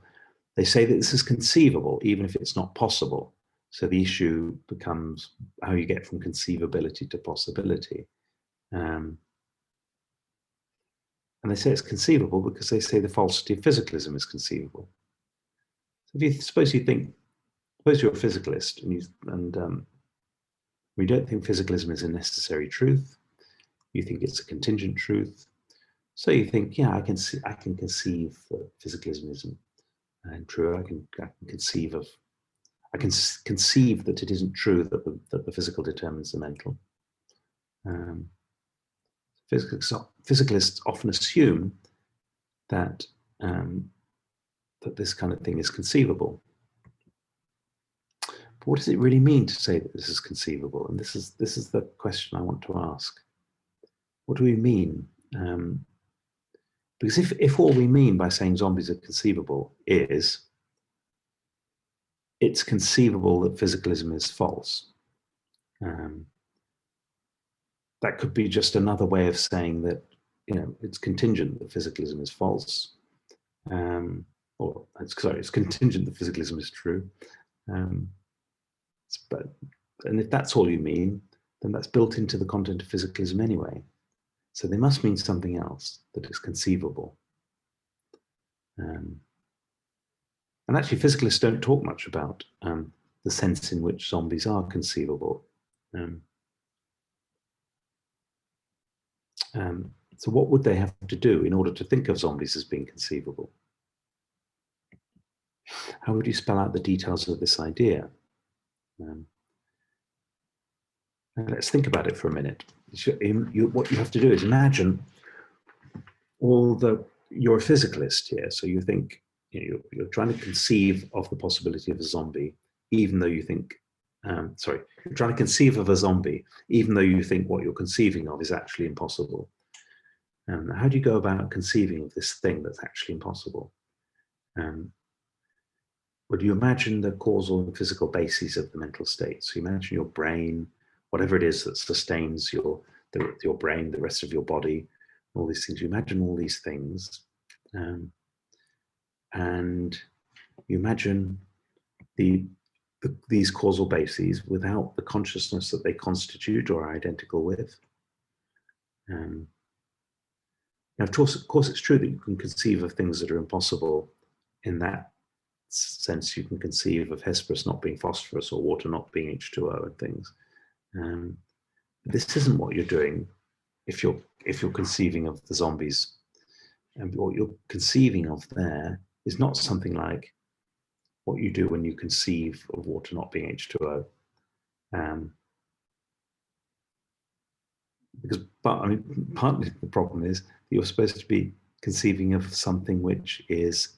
they say that this is conceivable, even if it's not possible. So the issue becomes how you get from conceivability to possibility. And they say it's conceivable because they say the falsity of physicalism is conceivable. So if suppose you're a physicalist and we don't think physicalism is a necessary truth. You think it's a contingent truth. So you think, yeah, I can conceive that physicalism isn't true. I can conceive that it isn't true that the physical determines the mental. Physicalists often assume that this kind of thing is conceivable. But what does it really mean to say that this is conceivable? And this is the question I want to ask. What do we mean? Because if all we mean by saying zombies are conceivable is it's conceivable that physicalism is false, that could be just another way of saying that, it's contingent that physicalism is false, it's contingent that physicalism is true. And if that's all you mean, then that's built into the content of physicalism anyway. So they must mean something else that is conceivable. And actually, physicalists don't talk much about the sense in which zombies are conceivable. So what would they have to do in order to think of zombies as being conceivable? How would you spell out the details of this idea? Let's think about it for a minute. What you have to do is imagine you're a physicalist here, so you think, you're trying to conceive of the possibility of a zombie, even though you think, you're trying to conceive of a zombie, even though you think what you're conceiving of is actually impossible. How do you go about conceiving of this thing that's actually impossible? Would you imagine the causal and physical bases of the mental state? So you imagine your brain, whatever it is that sustains your brain, the rest of your body, all these things. You imagine all these things, and you imagine these causal bases without the consciousness that they constitute or are identical with. Now, of course, it's true that you can conceive of things that are impossible. In that sense, you can conceive of Hesperus not being phosphorus or water not being H2O and things. But this isn't what you're doing if you're conceiving of the zombies. And what you're conceiving of there is not something like what you do when you conceive of water not being H2O. Partly the problem is that you're supposed to be conceiving of something which is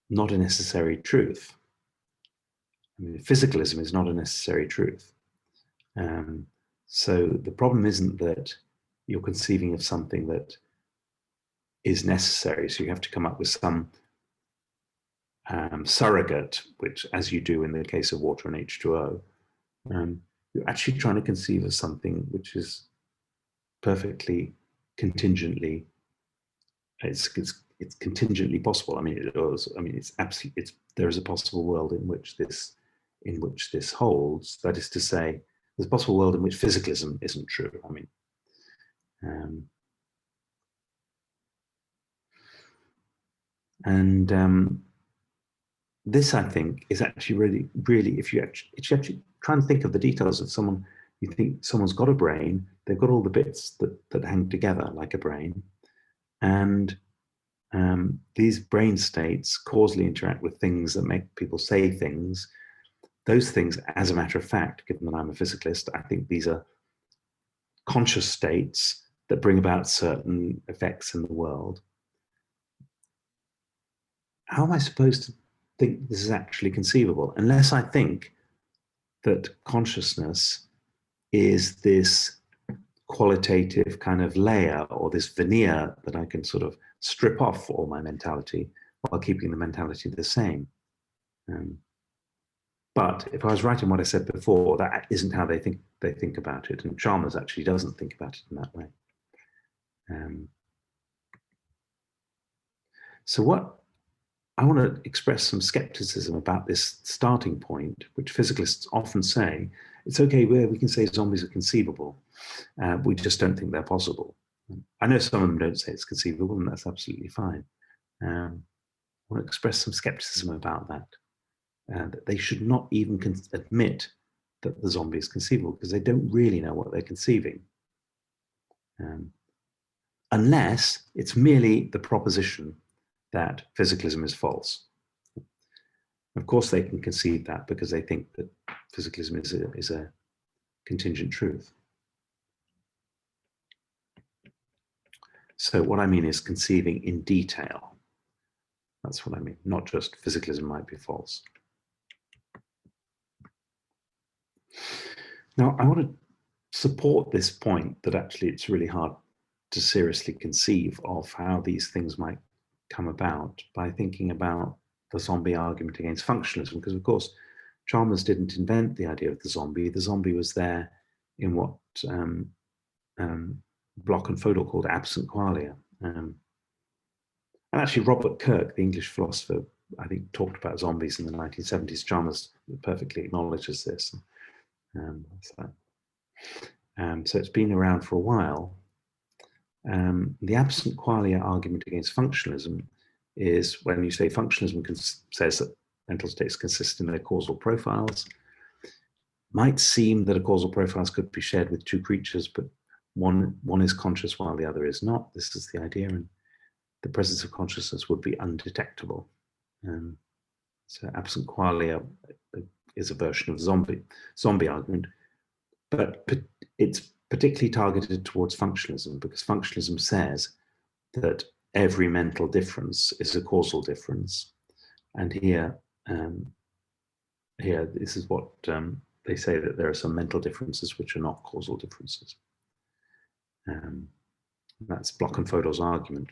not a necessary truth. Physicalism is not a necessary truth. So the problem isn't that you're conceiving of something that is necessary, so you have to come up with some surrogate, which, as you do in the case of water and H2O, you're actually trying to conceive of something which is perfectly contingently, it's contingently possible. There is a possible world in which this holds. That is to say, there's a possible world in which physicalism isn't true. This, I think, is actually really, if you actually try and think of the details of someone, you think someone's got a brain, they've got all the bits that hang together like a brain, and these brain states causally interact with things that make people say things. Those things, as a matter of fact, given that I'm a physicalist, I think these are conscious states that bring about certain effects in the world. How am I supposed to think this is actually conceivable? Unless I think that consciousness is this qualitative kind of layer or this veneer that I can sort of strip off all my mentality while keeping the mentality the same. But if I was right in what I said before, that isn't how they think about it. And Chalmers actually doesn't think about it in that way. So what I want to express some skepticism about this starting point, which physicalists often say, it's okay, we can say zombies are conceivable. We just don't think they're possible. I know some of them don't say it's conceivable, and that's absolutely fine. I want to express some skepticism about that. That they should not even admit that the zombie is conceivable, because they don't really know what they're conceiving. Unless it's merely the proposition that physicalism is false. Of course, they can concede that because they think that physicalism is a contingent truth. So what I mean is conceiving in detail. That's what I mean, not just physicalism might be false. Now, I want to support this point that actually it's really hard to seriously conceive of how these things might come about by thinking about the zombie argument against functionalism, because of course Chalmers didn't invent the idea of the zombie. The zombie was there in what Bloch and Fodor called absent qualia. And actually Robert Kirk, the English philosopher, I think talked about zombies in the 1970s. Chalmers perfectly acknowledges this. So it's been around for a while. The absent qualia argument against functionalism is when you say functionalism says that mental states consist in their causal profiles. Might seem that a causal profiles could be shared with two creatures, but one is conscious while the other is not. This is the idea, and the presence of consciousness would be undetectable. So absent qualia is a version of zombie argument, but it's particularly targeted towards functionalism, because functionalism says that every mental difference is a causal difference. And here this is what they say, that there are some mental differences which are not causal differences. That's Bloch and Fodor's argument.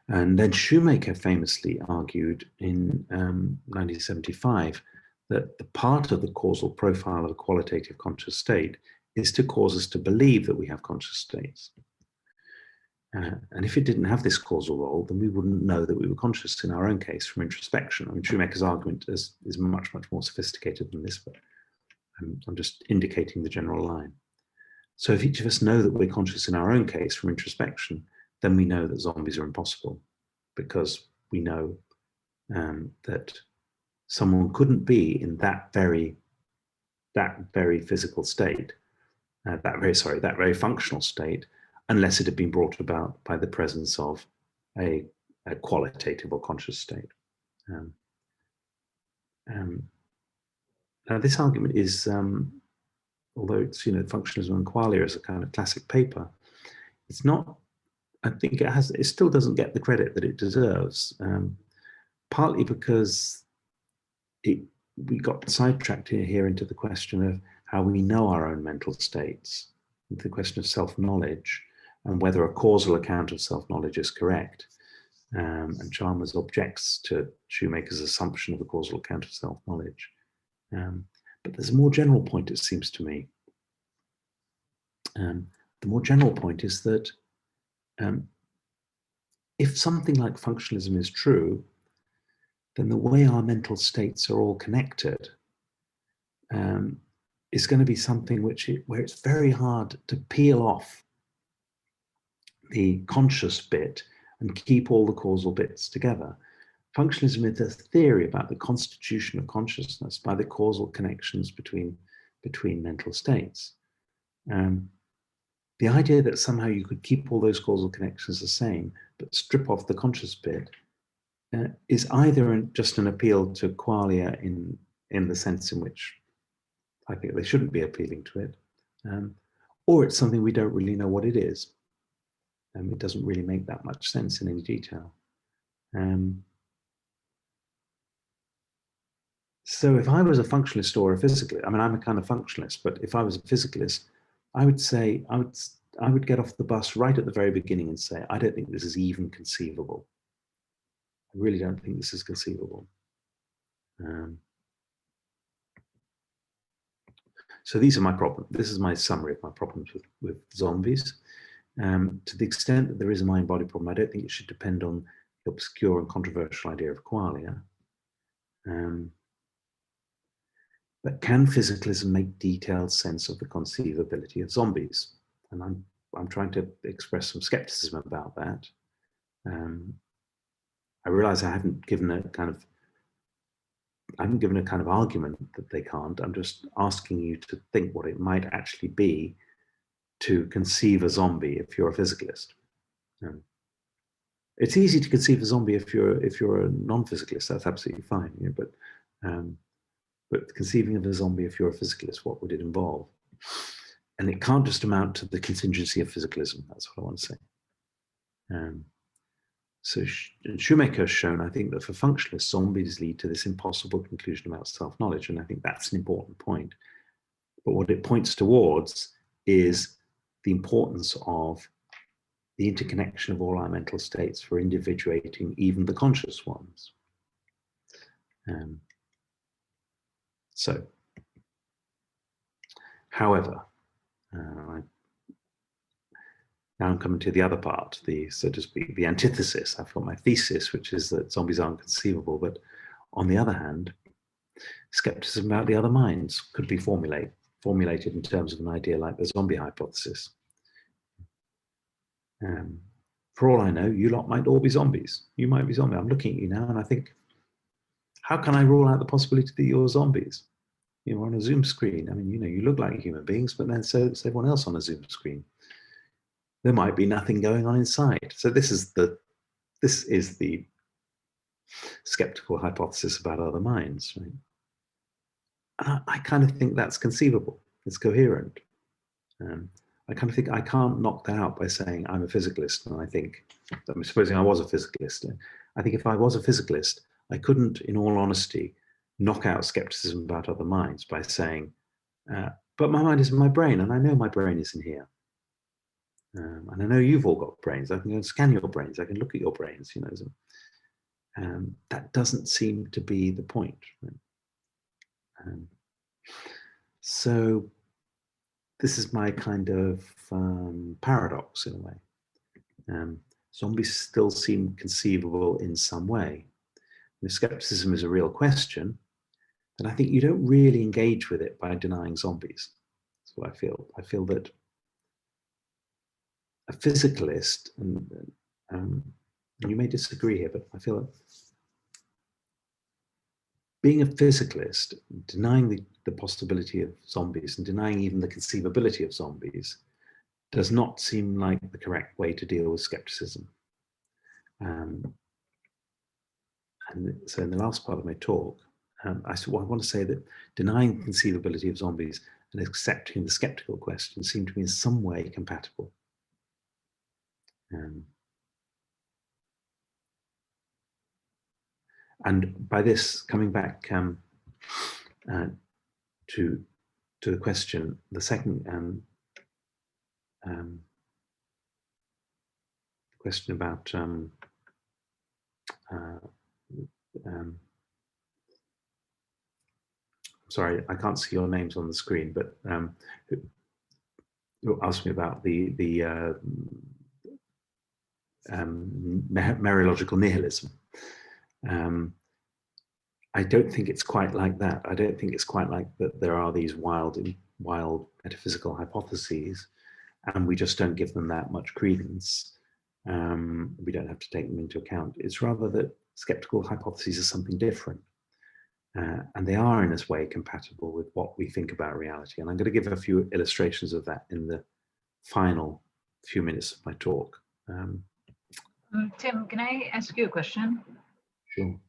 And then Shoemaker famously argued in 1975 that the part of the causal profile of a qualitative conscious state is to cause us to believe that we have conscious states. And if it didn't have this causal role, then we wouldn't know that we were conscious in our own case from introspection. I mean, Shoemaker's argument is much, much more sophisticated than this, but I'm just indicating the general line. So if each of us know that we're conscious in our own case from introspection, then we know that zombies are impossible, because we know that someone couldn't be in that very physical state, that very functional state, unless it had been brought about by the presence of a qualitative or conscious state. Now this argument is, although it's, Functionalism and Qualia is a kind of classic paper, it's not, I think it still doesn't get the credit that it deserves, partly because we got sidetracked here into the question of how we know our own mental states, the question of self-knowledge, and whether a causal account of self-knowledge is correct. And Chalmers objects to Shoemaker's assumption of a causal account of self-knowledge. But there's a more general point, it seems to me. The more general point is that if something like functionalism is true, then the way our mental states are all connected is going to be something where it's very hard to peel off the conscious bit and keep all the causal bits together. Functionalism is a theory about the constitution of consciousness by the causal connections between mental states. The idea that somehow you could keep all those causal connections the same, but strip off the conscious bit, is either just an appeal to qualia in the sense in which I think they shouldn't be appealing to it, or it's something we don't really know what it is. It doesn't really make that much sense in any detail. So if I was a functionalist or a physicalist, I mean, I'm a kind of functionalist, but if I was a physicalist, I would say, I would get off the bus right at the very beginning and say, I don't think this is even conceivable. I really don't think this is conceivable. So these are my problems. This is my summary of my problems with zombies. To the extent that there is a mind-body problem, I don't think it should depend on the obscure and controversial idea of qualia. But can physicalism make detailed sense of the conceivability of zombies? And I'm trying to express some skepticism about that. I realize I haven't given a kind of argument that they can't. I'm just asking you to think what it might actually be to conceive a zombie if you're a physicalist. It's easy to conceive a zombie if you're a non-physicalist. That's absolutely fine. But conceiving of a zombie if you're a physicalist, what would it involve? And it can't just amount to the contingency of physicalism. That's what I want to say. So Shoemaker has shown, I think, that for functionalists, zombies lead to this impossible conclusion about self-knowledge, and I think that's an important point. But what it points towards is the importance of the interconnection of all our mental states for individuating even the conscious ones. So, however, now I'm coming to the other part, so to speak, the antithesis. I've got my thesis, which is that zombies aren't conceivable, but on the other hand, skepticism about the other minds could be formulated in terms of an idea like the zombie hypothesis. For all I know, you lot might all be zombies. You might be zombies. I'm looking at you now and I think how can I rule out the possibility that you're zombies? You're on a Zoom screen. I mean, you look like human beings, but then so is everyone else on a Zoom screen. There might be nothing going on inside. So this is the skeptical hypothesis about other minds, right? And I kind of think that's conceivable. It's coherent. I kind of think I can't knock that out by saying I'm a physicalist, and I think, supposing I was a physicalist, I think if I was a physicalist, I couldn't, in all honesty, knock out skepticism about other minds by saying, but my mind is in my brain, and I know my brain is in here. And I know you've all got brains. I can go and scan your brains. I can look at your brains, that doesn't seem to be the point. Right? So this is my kind of paradox in a way. Zombies still seem conceivable in some way. If skepticism is a real question, then I think you don't really engage with it by denying zombies. That's what I feel. I feel that a physicalist, and you may disagree here, but I feel that being a physicalist, denying the possibility of zombies and denying even the conceivability of zombies does not seem like the correct way to deal with skepticism. And so in the last part of my talk, I want to say that denying the conceivability of zombies and accepting the skeptical question seem to be in some way compatible. And by this, coming back to the question, the second question about sorry, I can't see your names on the screen, but who asked me about the mereological nihilism. I don't think it's quite like that. I don't think it's quite like that there are these wild metaphysical hypotheses and we just don't give them that much credence. We don't have to take them into account. It's rather that skeptical hypotheses are something different. And they are in this way compatible with what we think about reality. And I'm going to give a few illustrations of that in the final few minutes of my talk. Tim, can I ask you a question? Sure.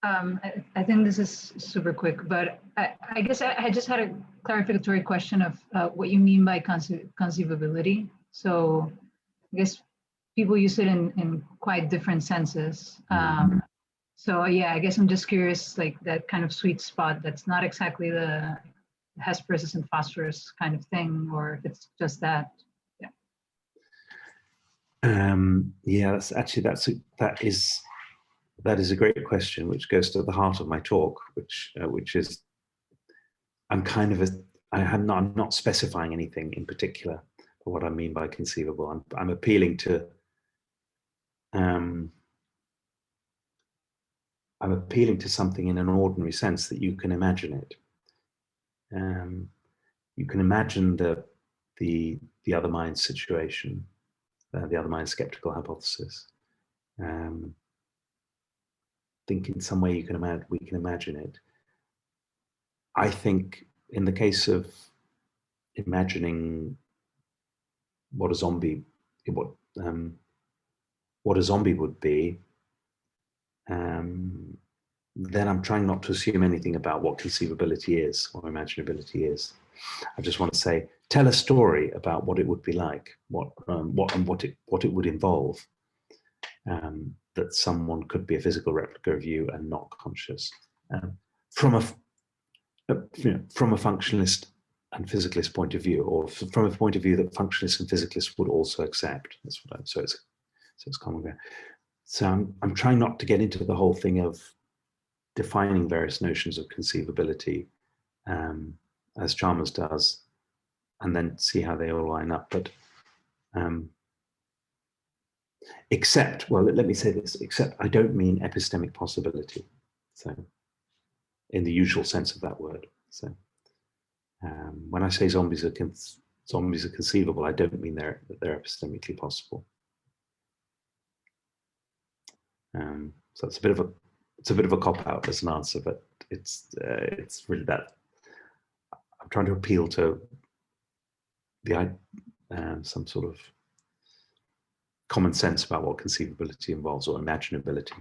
I think this is super quick, but I guess I just had a clarificatory question of what you mean by conceivability. So I guess people use it in quite different senses. So yeah, I guess I'm just curious, like that kind of sweet spot that's not exactly the Hesperus and phosphorus kind of thing, or if it's just that. Yeah, that's actually that is a great question, which goes to the heart of my talk, which is I'm not specifying anything in particular for what I mean by conceivable. I'm appealing to something in an ordinary sense, that you can imagine it. You can imagine the other mind situation, the other mind skeptical hypothesis. Think in some way we can imagine it. I think in the case of imagining what a zombie would be, then I'm trying not to assume anything about what conceivability is or imaginability is. I just want to say, tell a story about what it would be like, what it would involve. That someone could be a physical replica of you and not conscious, from a functionalist and physicalist point of view, or from a point of view that functionalists and physicalists would also accept. That's what so it's common ground. So I'm trying not to get into the whole thing of defining various notions of conceivability, as Chalmers does, and then see how they all line up. But except, well, let me say this, except I don't mean epistemic possibility, so in the usual sense of that word. So when I say zombies are conceivable, I don't mean they're epistemically possible. So it's a bit of a it's a bit of a cop-out as an answer, but it's really that I'm trying to appeal to the some sort of common sense about what conceivability involves, or imaginability.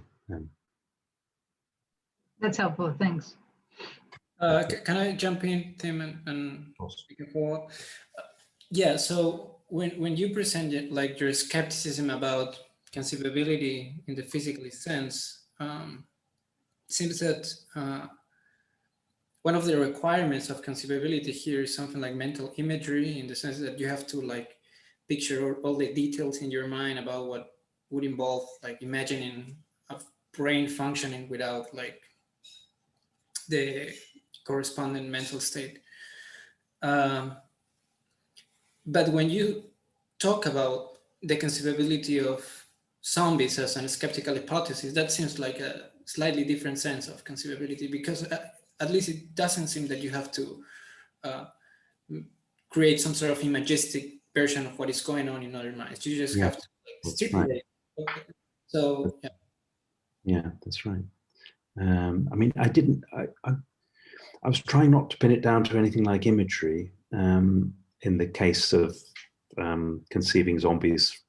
That's helpful. Thanks. Can I jump in, Tim, and speak forward? Yeah. So when you presented like your skepticism about conceivability in the physical sense, seems that one of the requirements of conceivability here is something like mental imagery, in the sense that you have to like picture all the details in your mind about what would involve like imagining a brain functioning without like the corresponding mental state. But when you talk about the conceivability of zombies as a skeptical hypothesis, that seems like a slightly different sense of conceivability, because at least it doesn't seem that you have to create some sort of imagistic version of what is going on in other minds. You just have to like, stipulate. Right. Okay. So yeah. Yeah, that's right. I mean, I was trying not to pin it down to anything like imagery in the case of conceiving zombies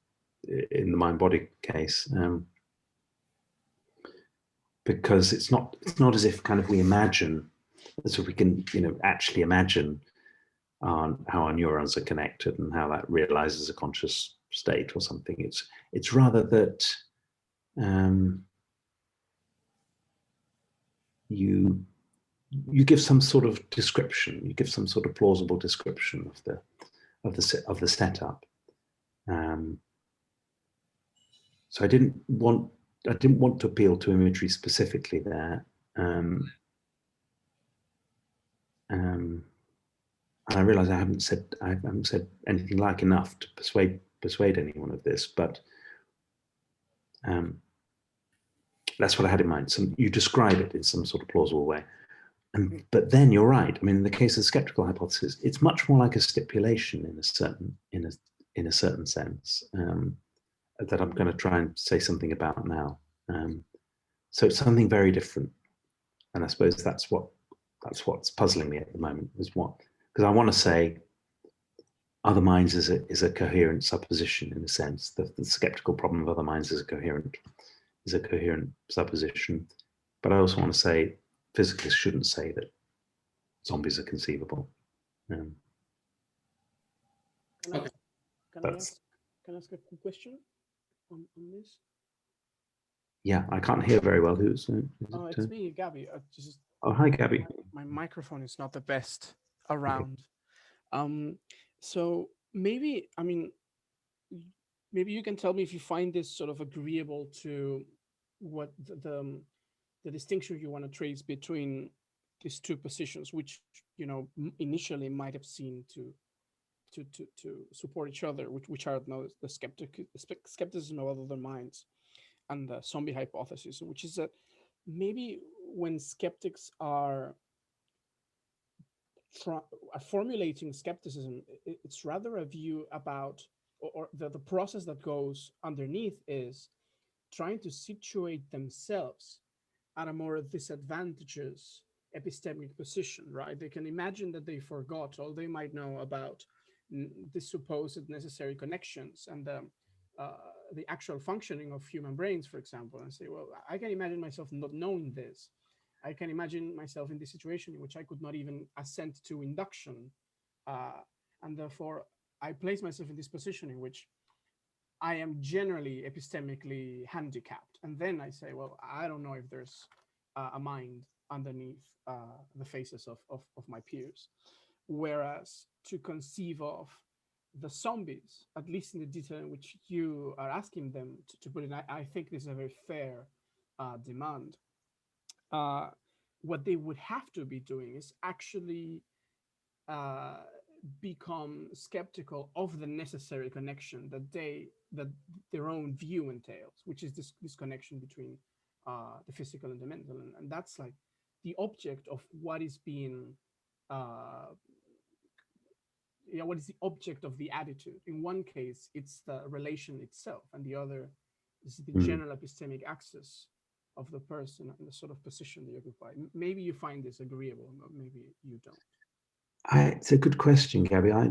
in the mind-body case, because it's not as if kind of we imagine, as if we can actually imagine how our neurons are connected and how that realizes a conscious state or something. It's rather that you give some sort of description, you give some sort of plausible description of the setup. So I didn't want to appeal to imagery specifically there. And I realize I haven't said anything like enough to persuade anyone of this, but that's what I had in mind. So you describe it in some sort of plausible way. But then you're right. I mean, in the case of the skeptical hypothesis, it's much more like a stipulation in a certain sense that I'm going to try and say something about now. So it's something very different, and I suppose that's what's puzzling me at the moment, because I want to say other minds is a coherent supposition in a sense. The skeptical problem of other minds is a coherent supposition, but I also want to say physicists shouldn't say that zombies are conceivable. Can I ask a quick question on this? Yeah, I can't hear very well. It's me, Gabby. Oh, hi, Gabby. My microphone is not the best around. Okay. So maybe you can tell me if you find this sort of agreeable to what the distinction you want to trace between these two positions, which initially might have seemed to support each other, which are now the skepticism of other minds and the zombie hypothesis, which is that maybe when skeptics are formulating skepticism, it's rather a view about, or the process that goes underneath is trying to situate themselves at a more disadvantageous epistemic position, right? They can imagine that they forgot all they might know about the supposed necessary connections and the actual functioning of human brains, for example, and say, well, I can imagine myself not knowing this. I can imagine myself in this situation in which I could not even assent to induction. And therefore, I place myself in this position in which I am generally epistemically handicapped. And then I say, well, I don't know if there's a mind underneath the faces of my peers. Whereas to conceive of the zombies, at least in the detail in which you are asking them to put in, I think this is a very fair demand. What they would have to be doing is actually become skeptical of the necessary connection that their own view entails, which is this connection between the physical and the mental, and that's like the object of what is being what is the object of the attitude. In one case, it's the relation itself, and the other is the general epistemic access of the person and the sort of position they occupy. Maybe you find this agreeable, maybe you don't. It's a good question, Gabby. I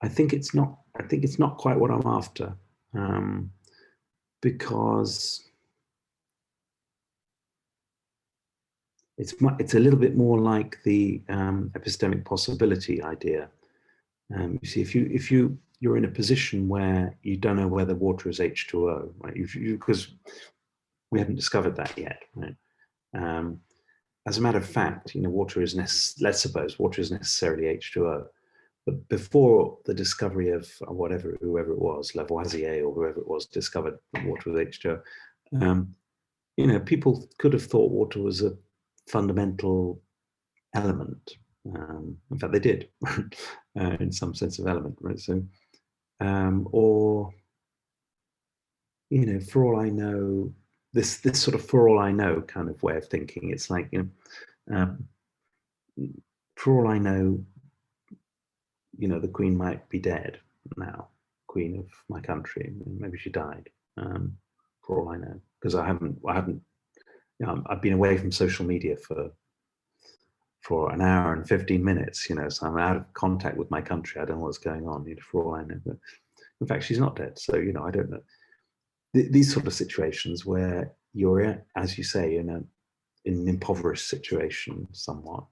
think it's not. I think it's not quite what I'm after, because it's a little bit more like the epistemic possibility idea. You see, if you're in a position where you don't know whether water is H2O, right? Because we haven't discovered that yet, right? As a matter of fact, water is let's suppose water is necessarily H2O. But before the discovery of whoever it was, Lavoisier or whoever it was, discovered that water was H2O, people could have thought water was a fundamental element. In fact, they did, in some sense of element, right? So, or, for all I know, this sort of for all I know kind of way of thinking, it's like, for all I know, the Queen might be dead now, Queen of my country. Maybe she died, for all I know, because I haven't, I've been away from social media for an hour and 15 minutes, so I'm out of contact with my country. I don't know what's going on, for all I know. But in fact, she's not dead. So, I don't know. These sort of situations where you're, as you say, in an impoverished situation somewhat.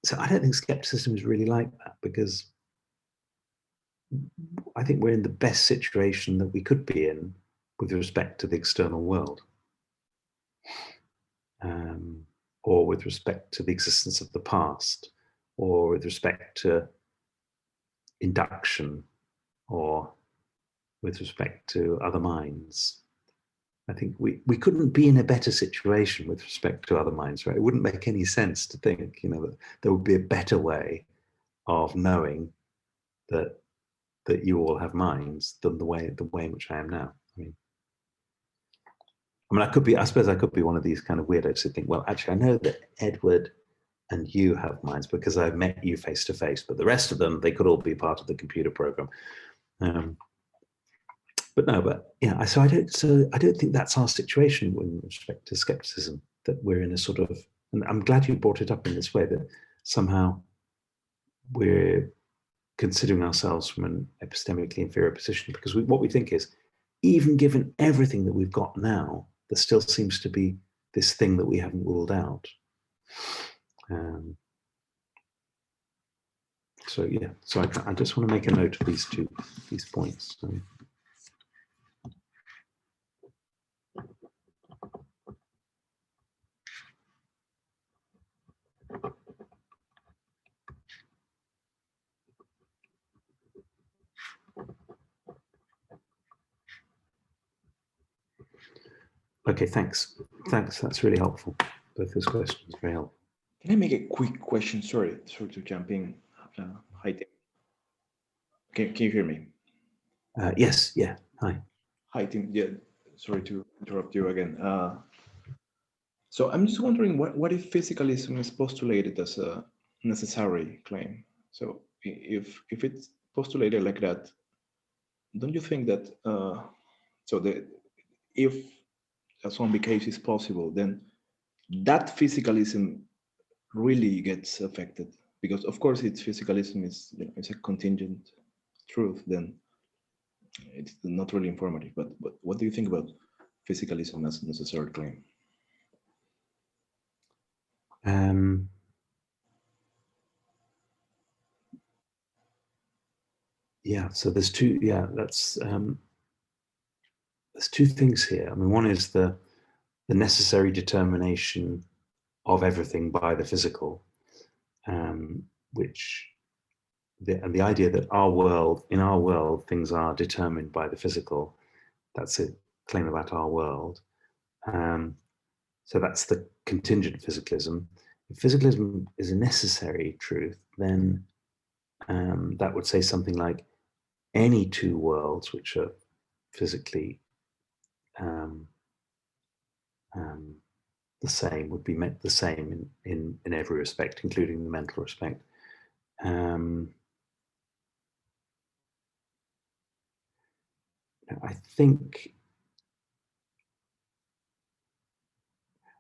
So I don't think skepticism is really like that, because I think we're in the best situation that we could be in with respect to the external world, or with respect to the existence of the past, or with respect to induction, or with respect to other minds. I think we couldn't be in a better situation with respect to other minds, right? It wouldn't make any sense to think, that there would be a better way of knowing that you all have minds than the way in which I am now. I suppose I could be one of these kind of weirdos who think, well, actually, I know that Edward and you have minds because I've met you face to face, but the rest of them, they could all be part of the computer program. So I don't think that's our situation with respect to skepticism, that we're in a sort of, and I'm glad you brought it up in this way, that somehow we're considering ourselves from an epistemically inferior position, because what we think is, even given everything that we've got now, there still seems to be this thing that we haven't ruled out. So I just want to make a note of these points. Okay, thanks. That's really helpful. Both those questions, very helpful. Can I make a quick question? Sorry to jump in. Hi, Tim. Can you hear me? Yes, yeah, hi. Hi, Tim. Yeah, sorry to interrupt you again. So I'm just wondering, what if physicalism is postulated as a necessary claim? So if it's postulated like that, don't you think that if a zombie case is possible, then that physicalism really gets affected? Because of course, it's physicalism is it's a contingent truth. Then it's not really informative. But what do you think about physicalism as a necessary claim? Yeah. So there's two. Yeah, there's two things here. I mean, one is the necessary determination of everything by the physical, which the idea that in our world, things are determined by the physical. That's a claim about our world. So that's the contingent physicalism. If physicalism is a necessary truth, then that would say something like any two worlds which are physically the same would be the same in every respect, including the mental respect. I think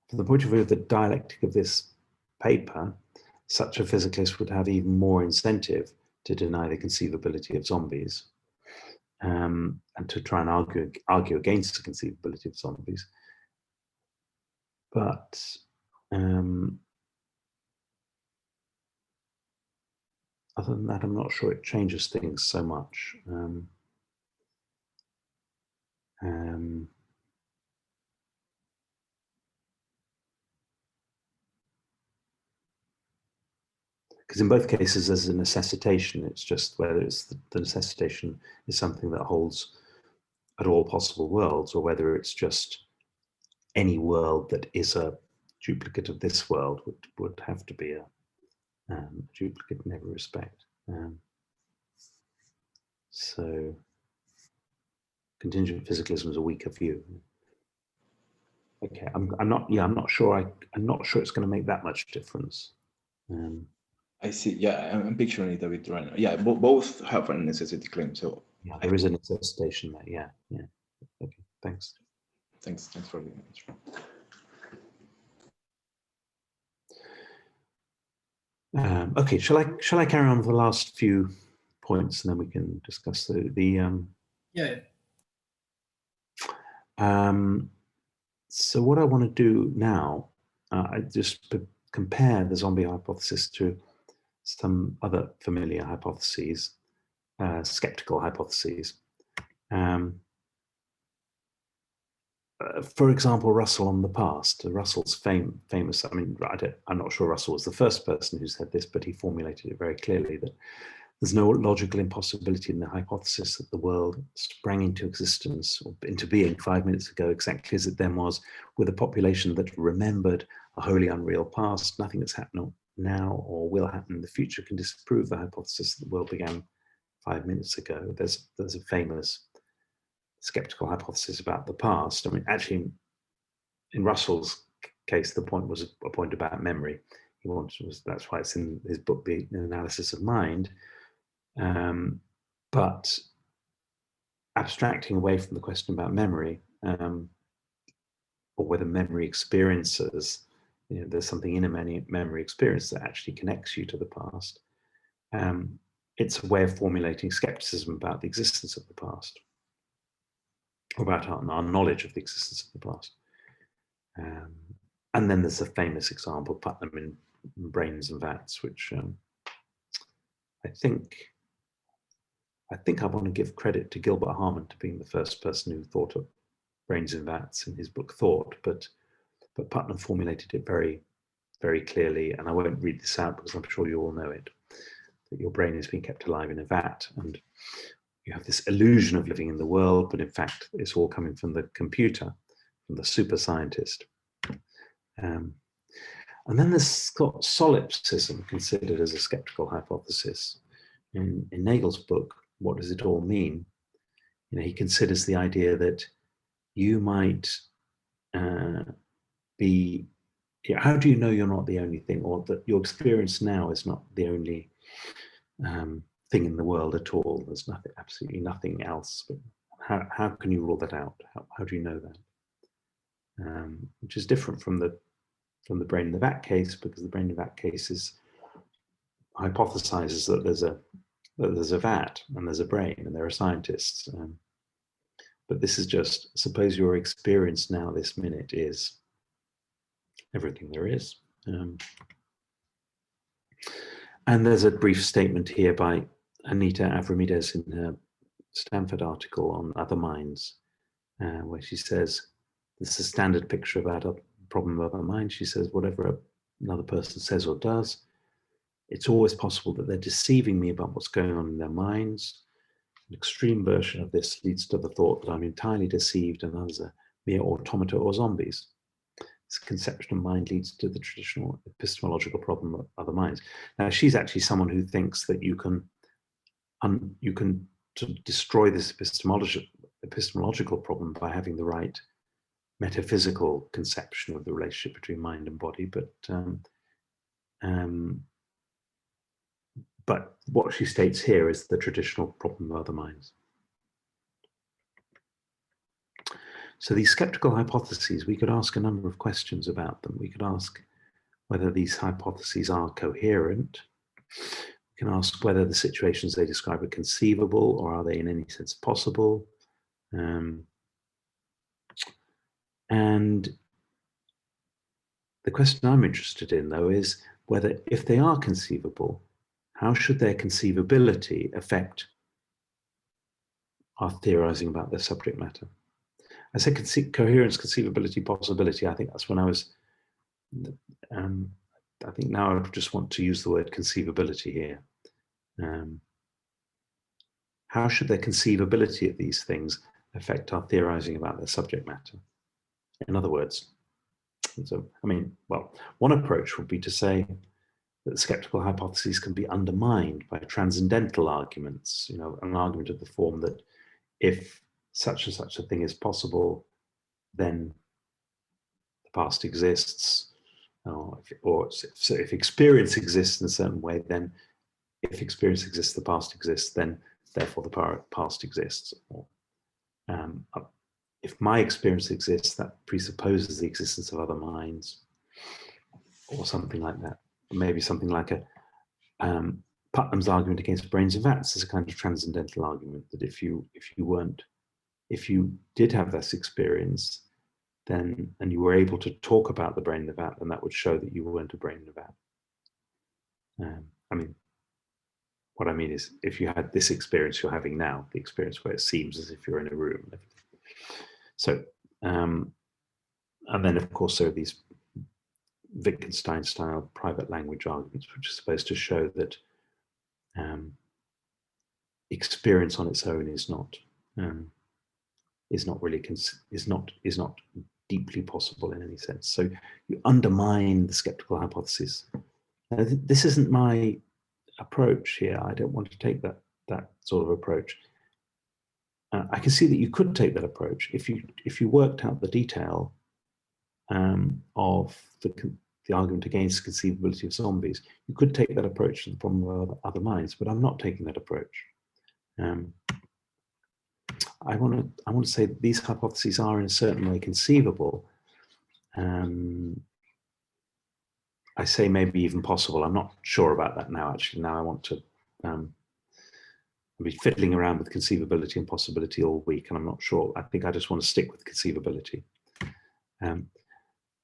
from the point of view of the dialectic of this paper, such a physicalist would have even more incentive to deny the conceivability of zombies, and to try and argue against the conceivability of zombies. But other than that, I'm not sure it changes things so much. Because in both cases there's a necessitation. It's just whether it's the necessitation is something that holds at all possible worlds, or whether it's just any world that is a duplicate of this world would have to be a duplicate in every respect. So contingent physicalism is a weaker view. Okay, I'm not sure it's going to make that much difference. I see. Yeah, I'm picturing it a bit right now. Yeah, both have a necessity claim. So yeah, there is a necessitation there. Yeah. Okay, thanks. Thanks for the answer. Okay, shall I carry on with the last few points, and then we can discuss Yeah. So what I want to do now, I just compare the zombie hypothesis to some other familiar hypotheses, skeptical hypotheses. For example, Russell on the past. Russell's famous, I mean, I'm not sure Russell was the first person who said this, but he formulated it very clearly, that there's no logical impossibility in the hypothesis that the world sprang into existence or into being 5 minutes ago, exactly as it then was, with a population that remembered a wholly unreal past. Nothing that's happening now or will happen in the future can disprove the hypothesis that the world began 5 minutes ago. There's a famous skeptical hypothesis about the past. I mean, actually, in Russell's case, the point was a point about memory. That's why it's in his book, The Analysis of Mind. But abstracting away from the question about memory, or whether memory experiences, there's something in a memory experience that actually connects you to the past. It's a way of formulating skepticism about the existence of the past, about our knowledge of the existence of the past. And then there's a famous example, Putnam in Brains and Vats, which I think I want to give credit to Gilbert Harman to being the first person who thought of Brains and Vats in his book Thought, but Putnam formulated it very, very clearly, and I won't read this out because I'm sure you all know it, that your brain is being kept alive in a vat, and you have this illusion of living in the world, but in fact, it's all coming from the computer, from the super scientist. And then there's got solipsism, considered as a skeptical hypothesis. In Nagel's book, What Does It All Mean? He considers the idea that you might be, how do you know you're not the only thing, or that your experience now is not the only thing in the world at all? There's absolutely nothing else. But how can you rule that out? How do you know that? Which is different from the brain in the vat case, because the brain in the vat case hypothesizes that there's a vat and there's a brain and there are scientists. But this is just, suppose your experience now this minute is everything there is. And there's a brief statement here by Anita Avramides in her Stanford article on Other Minds, where she says, this is a standard picture about a problem of other minds. She says, whatever another person says or does, it's always possible that they're deceiving me about what's going on in their minds. An extreme version of this leads to the thought that I'm entirely deceived and others are mere automata or zombies. This conception of mind leads to the traditional epistemological problem of other minds. Now, she's actually someone who thinks that you can destroy this epistemological problem by having the right metaphysical conception of the relationship between mind and body, but what she states here is the traditional problem of other minds. So these skeptical hypotheses, we could ask a number of questions about them. We could ask whether these hypotheses are coherent. We can ask whether the situations they describe are conceivable, or are they in any sense possible. And the question I'm interested in, though, is whether, if they are conceivable, how should their conceivability affect our theorizing about their subject matter? I said coherence, conceivability, possibility. I think that's when I was, I think now I just want to use the word conceivability here. How should their conceivability of these things affect our theorizing about their subject matter? In other words, so, I mean, well, one approach would be to say that skeptical hypotheses can be undermined by transcendental arguments, you know, an argument of the form that if such and such a thing is possible, then the past exists, or if experience exists in a certain way, then if experience exists, the past exists, then therefore the past exists. Or, if my experience exists, that presupposes the existence of other minds, or something like that. Maybe something like a Putnam's argument against brains and vats is a kind of transcendental argument that if you did have this experience, then, and you were able to talk about the brain in the vat, then that would show that you weren't a brain in the vat. I mean, what I mean is, if you had this experience you're having now, the experience where it seems as if you're in a room. So, and then of course there are these Wittgenstein-style private language arguments, which are supposed to show that experience on its own is not deeply possible in any sense. So you undermine the skeptical hypothesis. This isn't my approach here. I don't want to take that sort of approach. I can see that you could take that approach if you worked out the detail of the argument against conceivability of zombies. You could take that approach to the problem of other minds, but I'm not taking that approach. I want to say that these hypotheses are in a certain way conceivable. I say maybe even possible. I'm not sure about that now, actually. Now I want to be fiddling around with conceivability and possibility all week, and I'm not sure. I think I just want to stick with conceivability.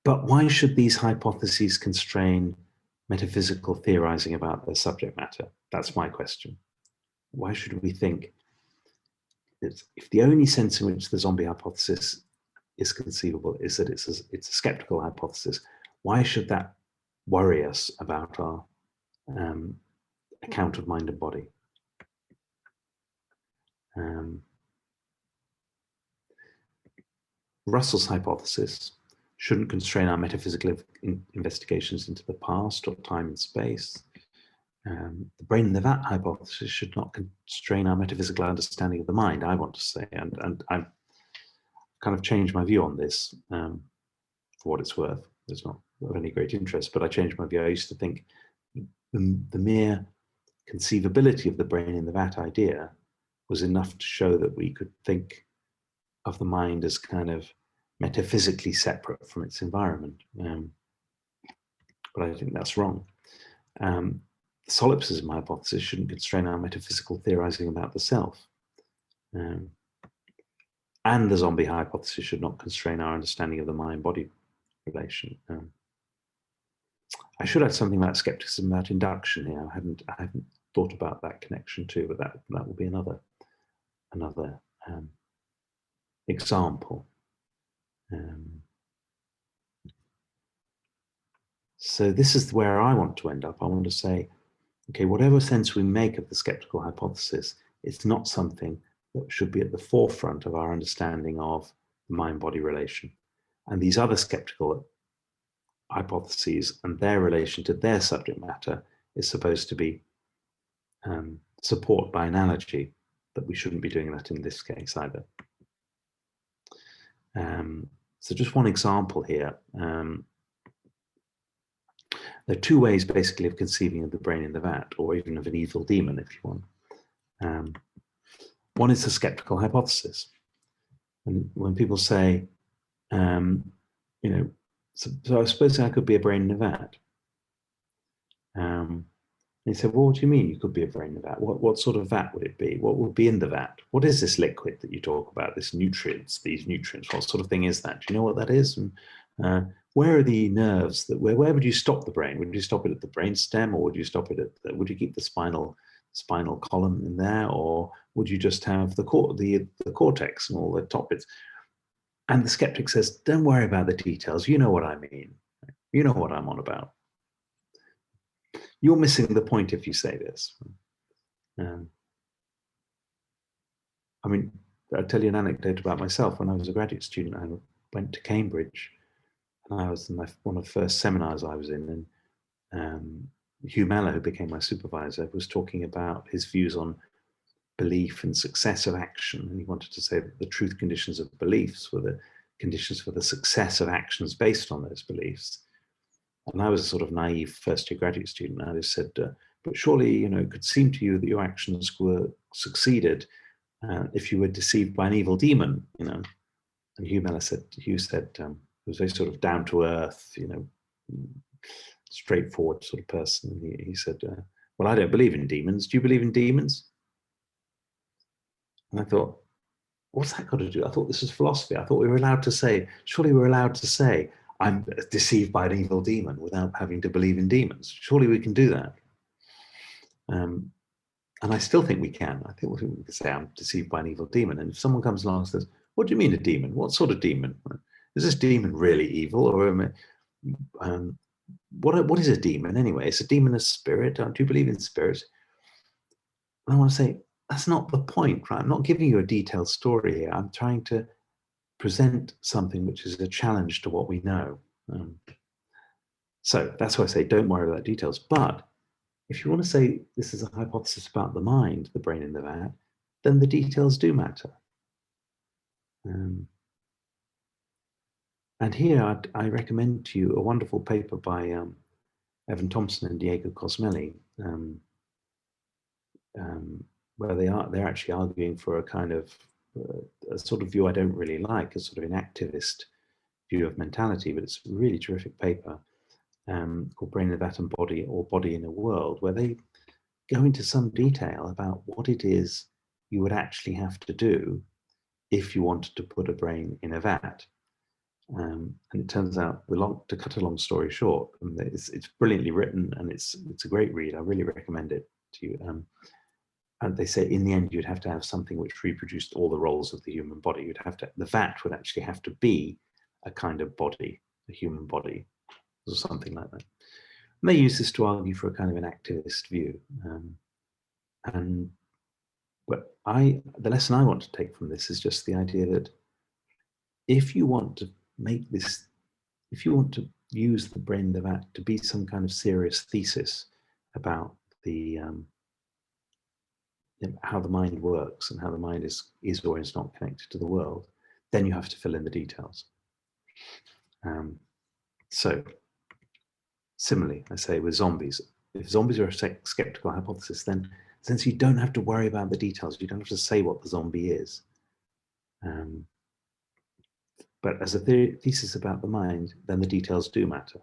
But why should these hypotheses constrain metaphysical theorizing about their subject matter? That's my question. Why should we think that if the only sense in which the zombie hypothesis is conceivable is that it's a skeptical hypothesis, why should that worry us about our account of mind and body? Russell's hypothesis shouldn't constrain our metaphysical investigations into the past or time and space. The brain in the vat hypothesis should not constrain our metaphysical understanding of the mind, I want to say, and I've kind of changed my view on this for what it's worth. It's not of any great interest, but I changed my view. I used to think the mere conceivability of the brain in the vat idea was enough to show that we could think of the mind as kind of metaphysically separate from its environment. But I think that's wrong. The solipsism hypothesis shouldn't constrain our metaphysical theorizing about the self. And the zombie hypothesis should not constrain our understanding of the mind-body relation. I should add something about skepticism about induction here. I haven't thought about that connection too, but that will be another example. So this is where I want to end up. I want to say, okay, whatever sense we make of the skeptical hypothesis, it's not something that should be at the forefront of our understanding of the mind-body relation. And these other skeptical hypotheses and their relation to their subject matter is supposed to be support by analogy, but we shouldn't be doing that in this case either. So just one example here. There are two ways basically of conceiving of the brain in the vat, or even of an evil demon if you want. One is the skeptical hypothesis. And when people say, you know, so I suppose I could be a brain in a vat. He said, well, what do you mean you could be a brain in a vat? What sort of vat would it be? What would be in the vat? What is this liquid that you talk about, these nutrients? What sort of thing is that? Do you know what that is? And where are the nerves that, where would you stop the brain? Would you stop it at the brain stem, or would you stop it at would you keep the spinal column in there, or would you just have the cortex and all the top bits? And the skeptic says, don't worry about the details. You know what I mean. You know what I'm on about. You're missing the point if you say this. I mean, I'll tell you an anecdote about myself. When I was a graduate student, I went to Cambridge, and I was in one of the first seminars I was in, and Hugh Mellor, who became my supervisor, was talking about his views on belief and success of action. And he wanted to say that the truth conditions of beliefs were the conditions for the success of actions based on those beliefs. And I was a sort of naive first-year graduate student. I just said, but surely, you know, it could seem to you that your actions were succeeded if you were deceived by an evil demon, you know. And Hugh said, he was very sort of down to earth, you know, straightforward sort of person. He said, well, I don't believe in demons. Do you believe in demons? And I thought, what's that got to do? I thought this was philosophy. I thought we were allowed to say, surely we're allowed to say, I'm deceived by an evil demon without having to believe in demons. Surely we can do that. And I still think we can. I think we can say I'm deceived by an evil demon. And if someone comes along and says, what do you mean a demon? What sort of demon? Is this demon really evil? Or what is a demon anyway? Is a demon a spirit? Do you believe in spirits? And I want to say, that's not the point, right? I'm not giving you a detailed story here. I'm trying to present something which is a challenge to what we know. So that's why I say don't worry about details. But if you want to say this is a hypothesis about the mind, the brain in the vat, then the details do matter. And here I recommend to you a wonderful paper by Evan Thompson and Diego Cosmelli, where they're actually arguing for a kind of a sort of view I don't really like, a sort of an activist view of mentality, but it's a really terrific paper called Brain in a Vat and Body, or Body in a World, where they go into some detail about what it is you would actually have to do if you wanted to put a brain in a vat. And it turns out, to cut a long story short, it's brilliantly written, and it's a great read. I really recommend it to you. And they say in the end, you'd have to have something which reproduced all the roles of the human body. The vat would actually have to be a kind of body, a human body, or something like that. And they use this to argue for a kind of an activist view. But the lesson I want to take from this is just the idea that if you want to make this, if you want to use the brain in the vat to be some kind of serious thesis about the how the mind works and how the mind is or is not connected to the world, then you have to fill in the details. So similarly, I say with zombies, if zombies are a skeptical hypothesis, then since you don't have to worry about the details, you don't have to say what the zombie is. But as a thesis about the mind, then the details do matter.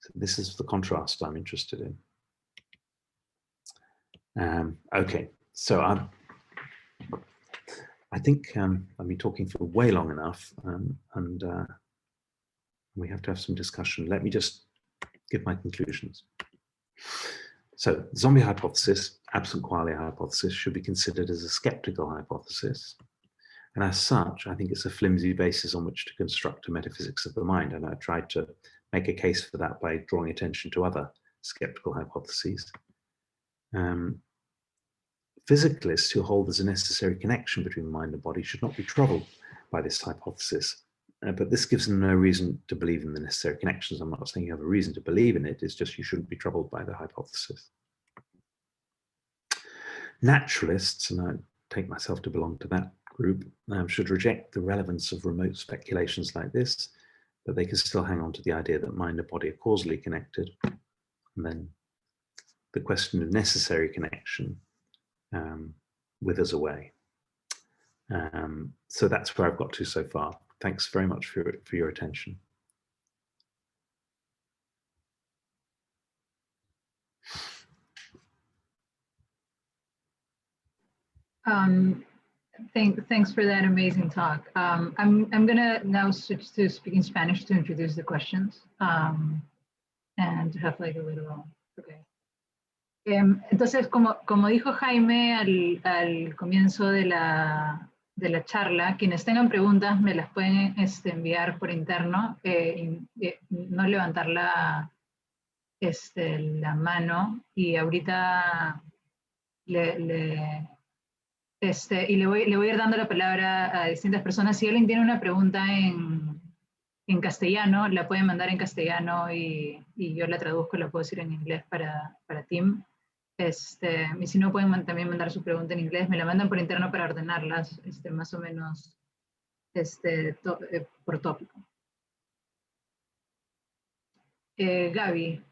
So this is the contrast I'm interested in. Okay, so I think I've been talking for way long enough, and we have to have some discussion. Let me just give my conclusions. So, zombie hypothesis, absent qualia hypothesis, should be considered as a skeptical hypothesis. And as such, I think it's a flimsy basis on which to construct a metaphysics of the mind. And I tried to make a case for that by drawing attention to other skeptical hypotheses. Physicalists who hold there's a necessary connection between mind and body should not be troubled by this hypothesis. But this gives them no reason to believe in the necessary connections. I'm not saying you have a reason to believe in it, it's just you shouldn't be troubled by the hypothesis. Naturalists, and I take myself to belong to that group, should reject the relevance of remote speculations like this, but they can still hang on to the idea that mind and body are causally connected. And then the question of necessary connection withers away. So that's where I've got to so far. Thanks very much for your attention. Thanks for that amazing talk. I'm gonna now switch to speaking Spanish to introduce the questions and have like a little, okay. Entonces, como dijo Jaime al comienzo de la charla, quienes tengan preguntas me las pueden enviar por interno, no levantar la mano, y ahorita le voy a ir dando la palabra a distintas personas. Si alguien tiene una pregunta en castellano, la pueden mandar en castellano y yo la traduzco, la puedo decir en inglés para Tim. Y si no, pueden también mandar su pregunta en inglés, me la mandan por interno para ordenarlas, más o menos por tópico. Gaby.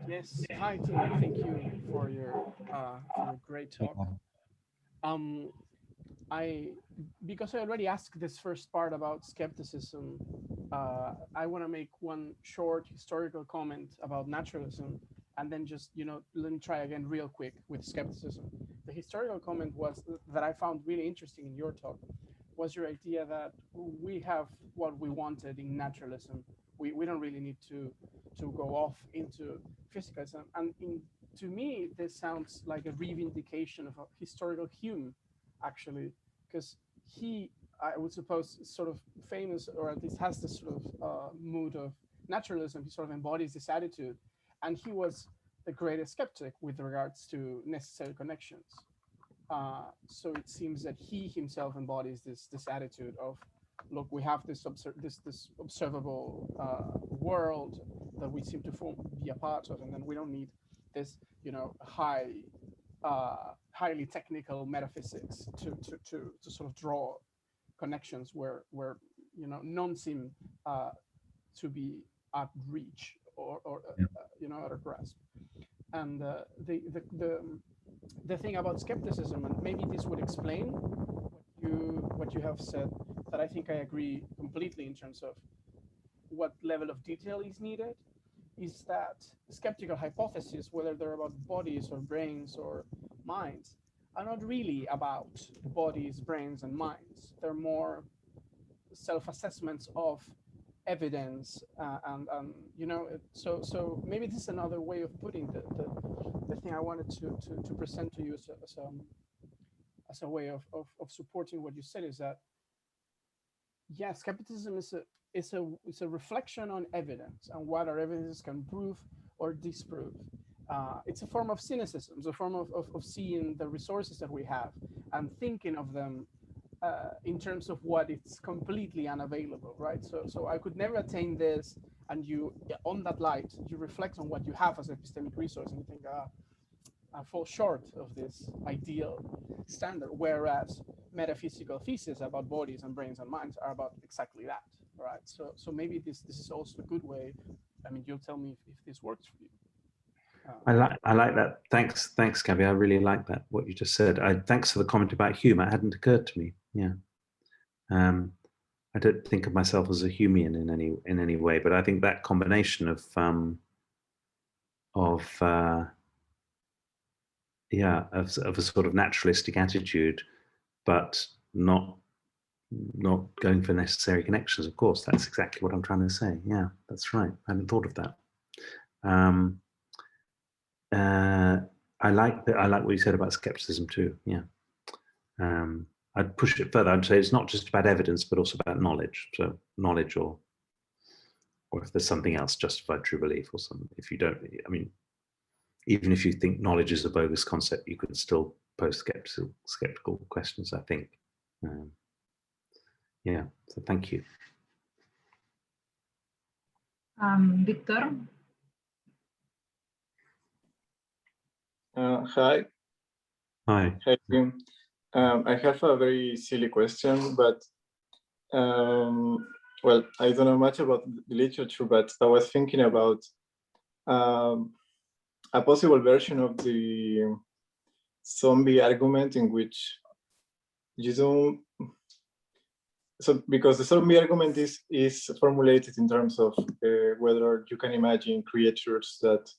Yes, hi Tim, thank you for your great talk. Because I already asked this first part about skepticism, I want to make one short historical comment about naturalism, and then just, let me try again real quick with skepticism. The historical comment was that I found really interesting in your talk was your idea that we have what we wanted in naturalism. We don't really need to go off into physicalism. And to me, this sounds like a reivindication of a historical Hume, actually, because he, I would suppose, is sort of famous, or at least has this sort of mood of naturalism. He sort of embodies this attitude. And he was the greatest skeptic with regards to necessary connections. So it seems that he himself embodies this attitude of, look, we have this observable world that we seem to be a part of, and then we don't need this, highly technical metaphysics to sort of draw connections where none seem to be at reach or at a grasp. And the thing about skepticism, and maybe this would explain what you have said, that I think I agree completely in terms of what level of detail is needed, is that skeptical hypotheses, whether they're about bodies or brains or minds, are not really about bodies, brains, and minds. They're more self-assessments of evidence, so maybe this is another way of putting the thing I wanted to present to you as a way of supporting what you said, is that, yeah, skepticism is a reflection on evidence and what our evidences can prove or disprove. It's a form of cynicism. It's a form of seeing the resources that we have and thinking of them in terms of what it's completely unavailable, right? So I could never attain this, and you, on that light, you reflect on what you have as epistemic resource, and you think, I fall short of this ideal standard, whereas metaphysical theses about bodies and brains and minds are about exactly that, right? So maybe this is also a good way. I mean, you'll tell me if this works for you. I like that. Thanks, Gabby. I really like that, what you just said. Thanks for the comment about Hume. It hadn't occurred to me. Yeah. I don't think of myself as a Humean in any way, but I think that combination of a sort of naturalistic attitude, but not going for necessary connections. Of course, that's exactly what I'm trying to say. Yeah, that's right. I hadn't thought of that. I like what you said about skepticism too. Yeah. I'd push it further. I'd say it's not just about evidence, but also about knowledge. So knowledge, or if there's something else, justified true belief, or something. If you don't, I mean, even if you think knowledge is a bogus concept, you could still pose skeptical questions, I think. Yeah, so thank you. Victor? Hi. Hi. Hi, Tim. I have a very silly question, but well, I don't know much about the literature, but I was thinking about a possible version of the zombie argument in which you don't. So because the zombie argument is formulated in terms of whether you can imagine creatures that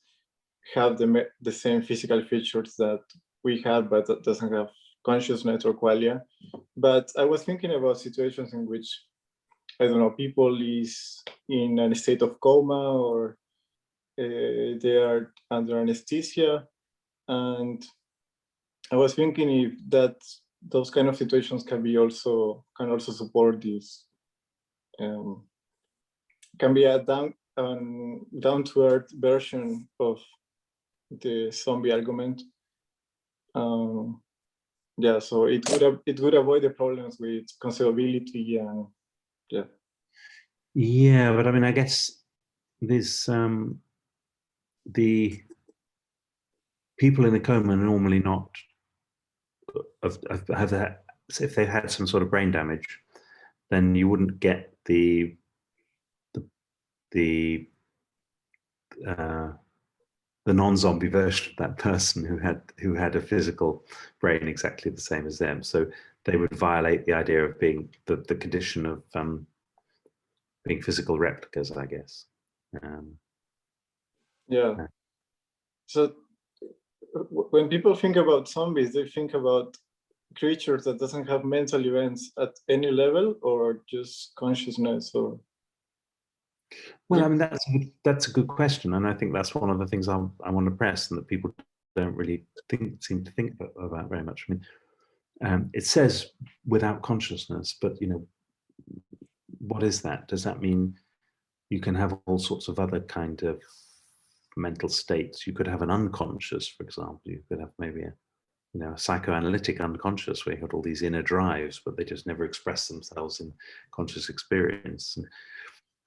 have the same physical features that we have, but that doesn't have consciousness or qualia. But I was thinking about situations in which, I don't know, people is in a state of coma, or they are under anesthesia, and I was thinking if those kind of situations can also support this. Can be a down to earth version of the zombie argument. Yeah, so it would avoid the problems with conceivability and yeah. Yeah, but I mean, I guess this the people in the coma are normally not have that. So if they've had some sort of brain damage, then you wouldn't get the non-zombie version of that person who had a physical brain exactly the same as them. So they would violate the idea of being the condition of being physical replicas, I guess. Yeah. So when people think about zombies, they think about creatures that doesn't have mental events at any level, or just consciousness, or. Well, I mean, that's a good question, and I think that's one of the things I want to press, and that people don't really seem to think about very much. I mean, it says without consciousness, but what is that? Does that mean you can have all sorts of other kind of mental states? You could have an unconscious, for example. You could have maybe a psychoanalytic unconscious, where you got all these inner drives, but they just never express themselves in conscious experience. And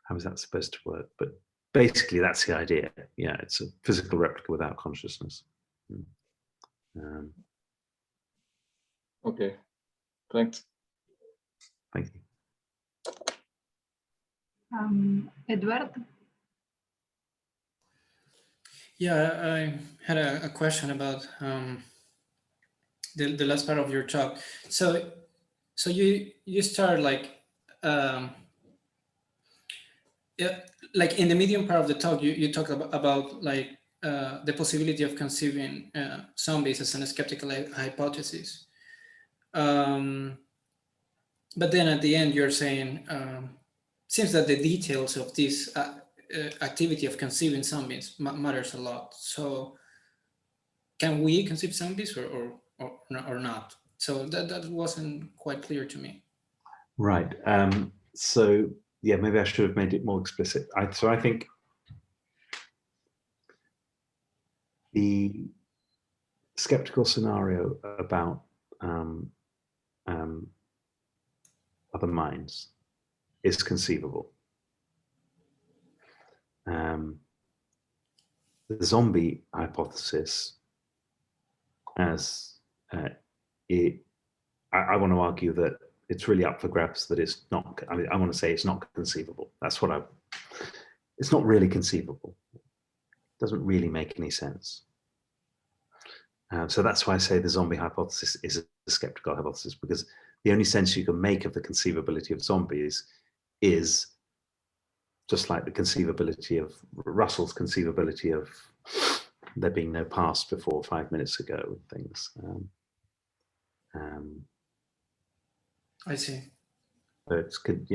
how is that supposed to work? But basically, that's the idea. Yeah, it's a physical replica without consciousness. Okay, thanks. Thank you. Eduardo? Yeah, I had a question about the last part of your talk. So you start like like in the medium part of the talk, you talk about like the possibility of conceiving zombies as an skeptical hypothesis. But then at the end, you're saying, seems that the details of this activity of conceiving zombies matters a lot. So can we conceive zombies or not? So that wasn't quite clear to me. Right. So yeah, maybe I should have made it more explicit. So I think the skeptical scenario about other minds is conceivable. The zombie hypothesis, as I want to argue that it's really up for grabs, that it's not. I mean, I want to say it's not conceivable. That's what it's not really conceivable. It doesn't really make any sense. So that's why I say the zombie hypothesis is a skeptical hypothesis, because the only sense you can make of the conceivability of zombies is just like the conceivability of Russell's conceivability of there being no past before 5 minutes ago and things. I see. So it's could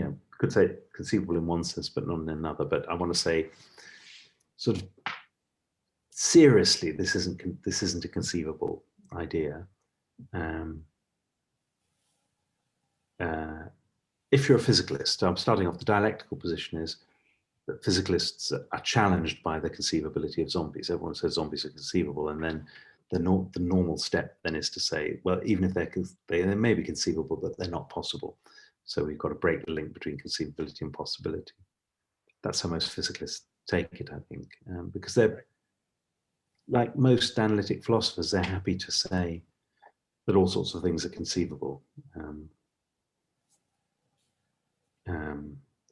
say conceivable in one sense, but not in another. But I want to say, sort of seriously, this isn't a conceivable idea. If you're a physicalist, I'm starting off, the dialectical position is that physicalists are challenged by the conceivability of zombies. Everyone says zombies are conceivable, and then the normal step then is to say, well, even if they may be conceivable, but they're not possible. So we've got to break the link between conceivability and possibility. That's how most physicalists take it, I think, because they're, like most analytic philosophers, they're happy to say that all sorts of things are conceivable.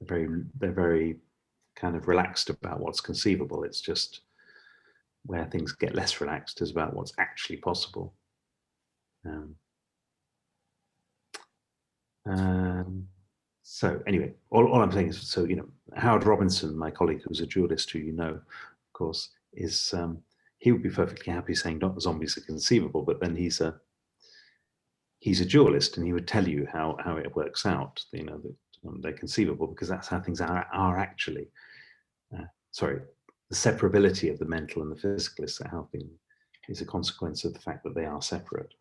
They're very kind of relaxed about what's conceivable. It's just where things get less relaxed is about what's actually possible. So anyway, all I'm saying is, so, Howard Robinson, my colleague who's a dualist, who you know, of course, is he would be perfectly happy saying zombies are conceivable, but then he's a dualist, and he would tell you how it works out, that they're conceivable because that's how things are actually. Sorry, the separability of the mental and the physical is how things is a consequence of the fact that they are separate.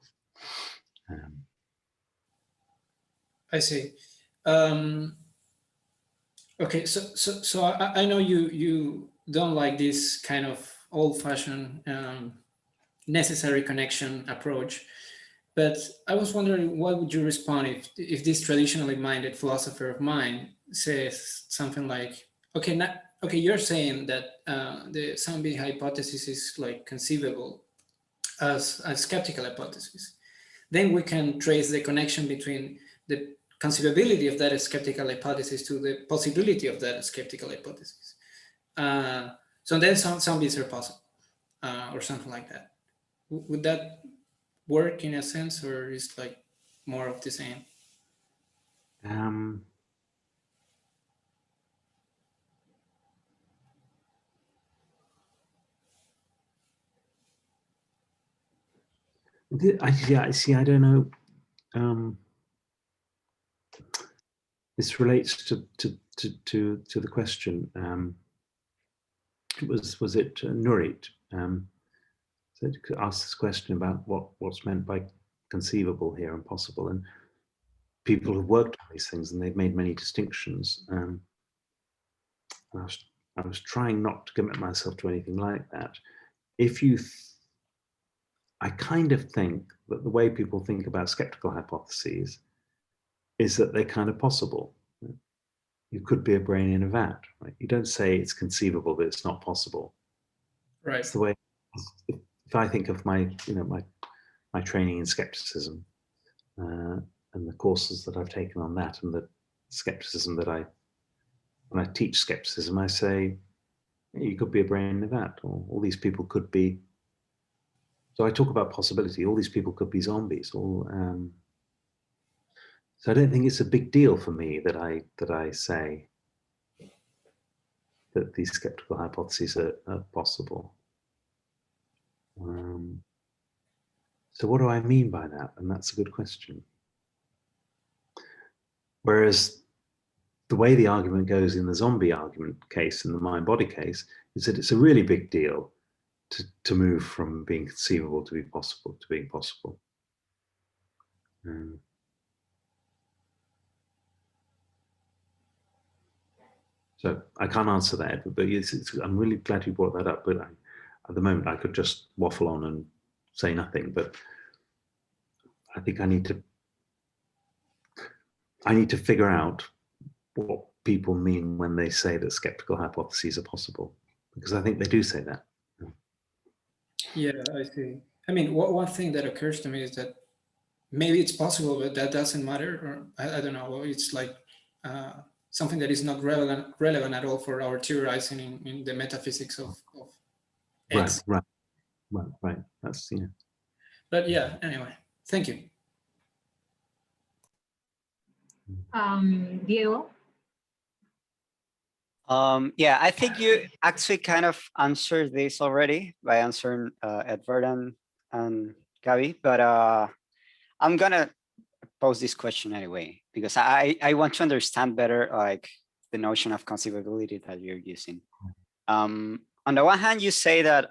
I see. Okay, so I know you don't like this kind of old-fashioned necessary connection approach, but I was wondering, what would you respond if this traditionally minded philosopher of mine says something like, okay, you're saying that the zombie hypothesis is like conceivable as a skeptical hypothesis. Then we can trace the connection between the conceivability of that skeptical hypothesis to the possibility of that skeptical hypothesis. So then zombies are possible, or something like that. Would that work in a sense, or is like more of the same? I don't know. This relates to the question. Was it Nurit? So asked this question about what's meant by conceivable here and possible, and people have worked on these things and they've made many distinctions. I was trying not to commit myself to anything like that. I kind of think that the way people think about skeptical hypotheses is that they're kind of possible. You could be a brain in a vat, right? You don't say it's conceivable, but it's not possible. Right. It's the way, if I think of my training in skepticism and the courses that I've taken on that, and the skepticism that when I teach skepticism, I say, you could be a brain in a vat, or all these people could be. So I talk about possibility. All these people could be zombies. So I don't think it's a big deal for me that I say that these skeptical hypotheses are possible. So what do I mean by that? And that's a good question. Whereas the way the argument goes in the zombie argument case, in the mind-body case, is that it's a really big deal to move from being conceivable to being possible. So I can't answer that, but I'm really glad you brought that up. But at the moment, I could just waffle on and say nothing. But I think I need to figure out what people mean when they say that skeptical hypotheses are possible, because I think they do say that. Yeah, I see. I mean, one thing that occurs to me is that maybe it's possible, but that doesn't matter, or I don't know. It's like something that is not relevant at all for our theorizing in the metaphysics of X. Right. That's, yeah. But yeah, anyway, thank you. Diego? Yeah, I think you actually kind of answered this already by answering Edward and Gabi, but I'm gonna pose this question anyway, because I want to understand better like the notion of conceivability that you're using. On the one hand, you say that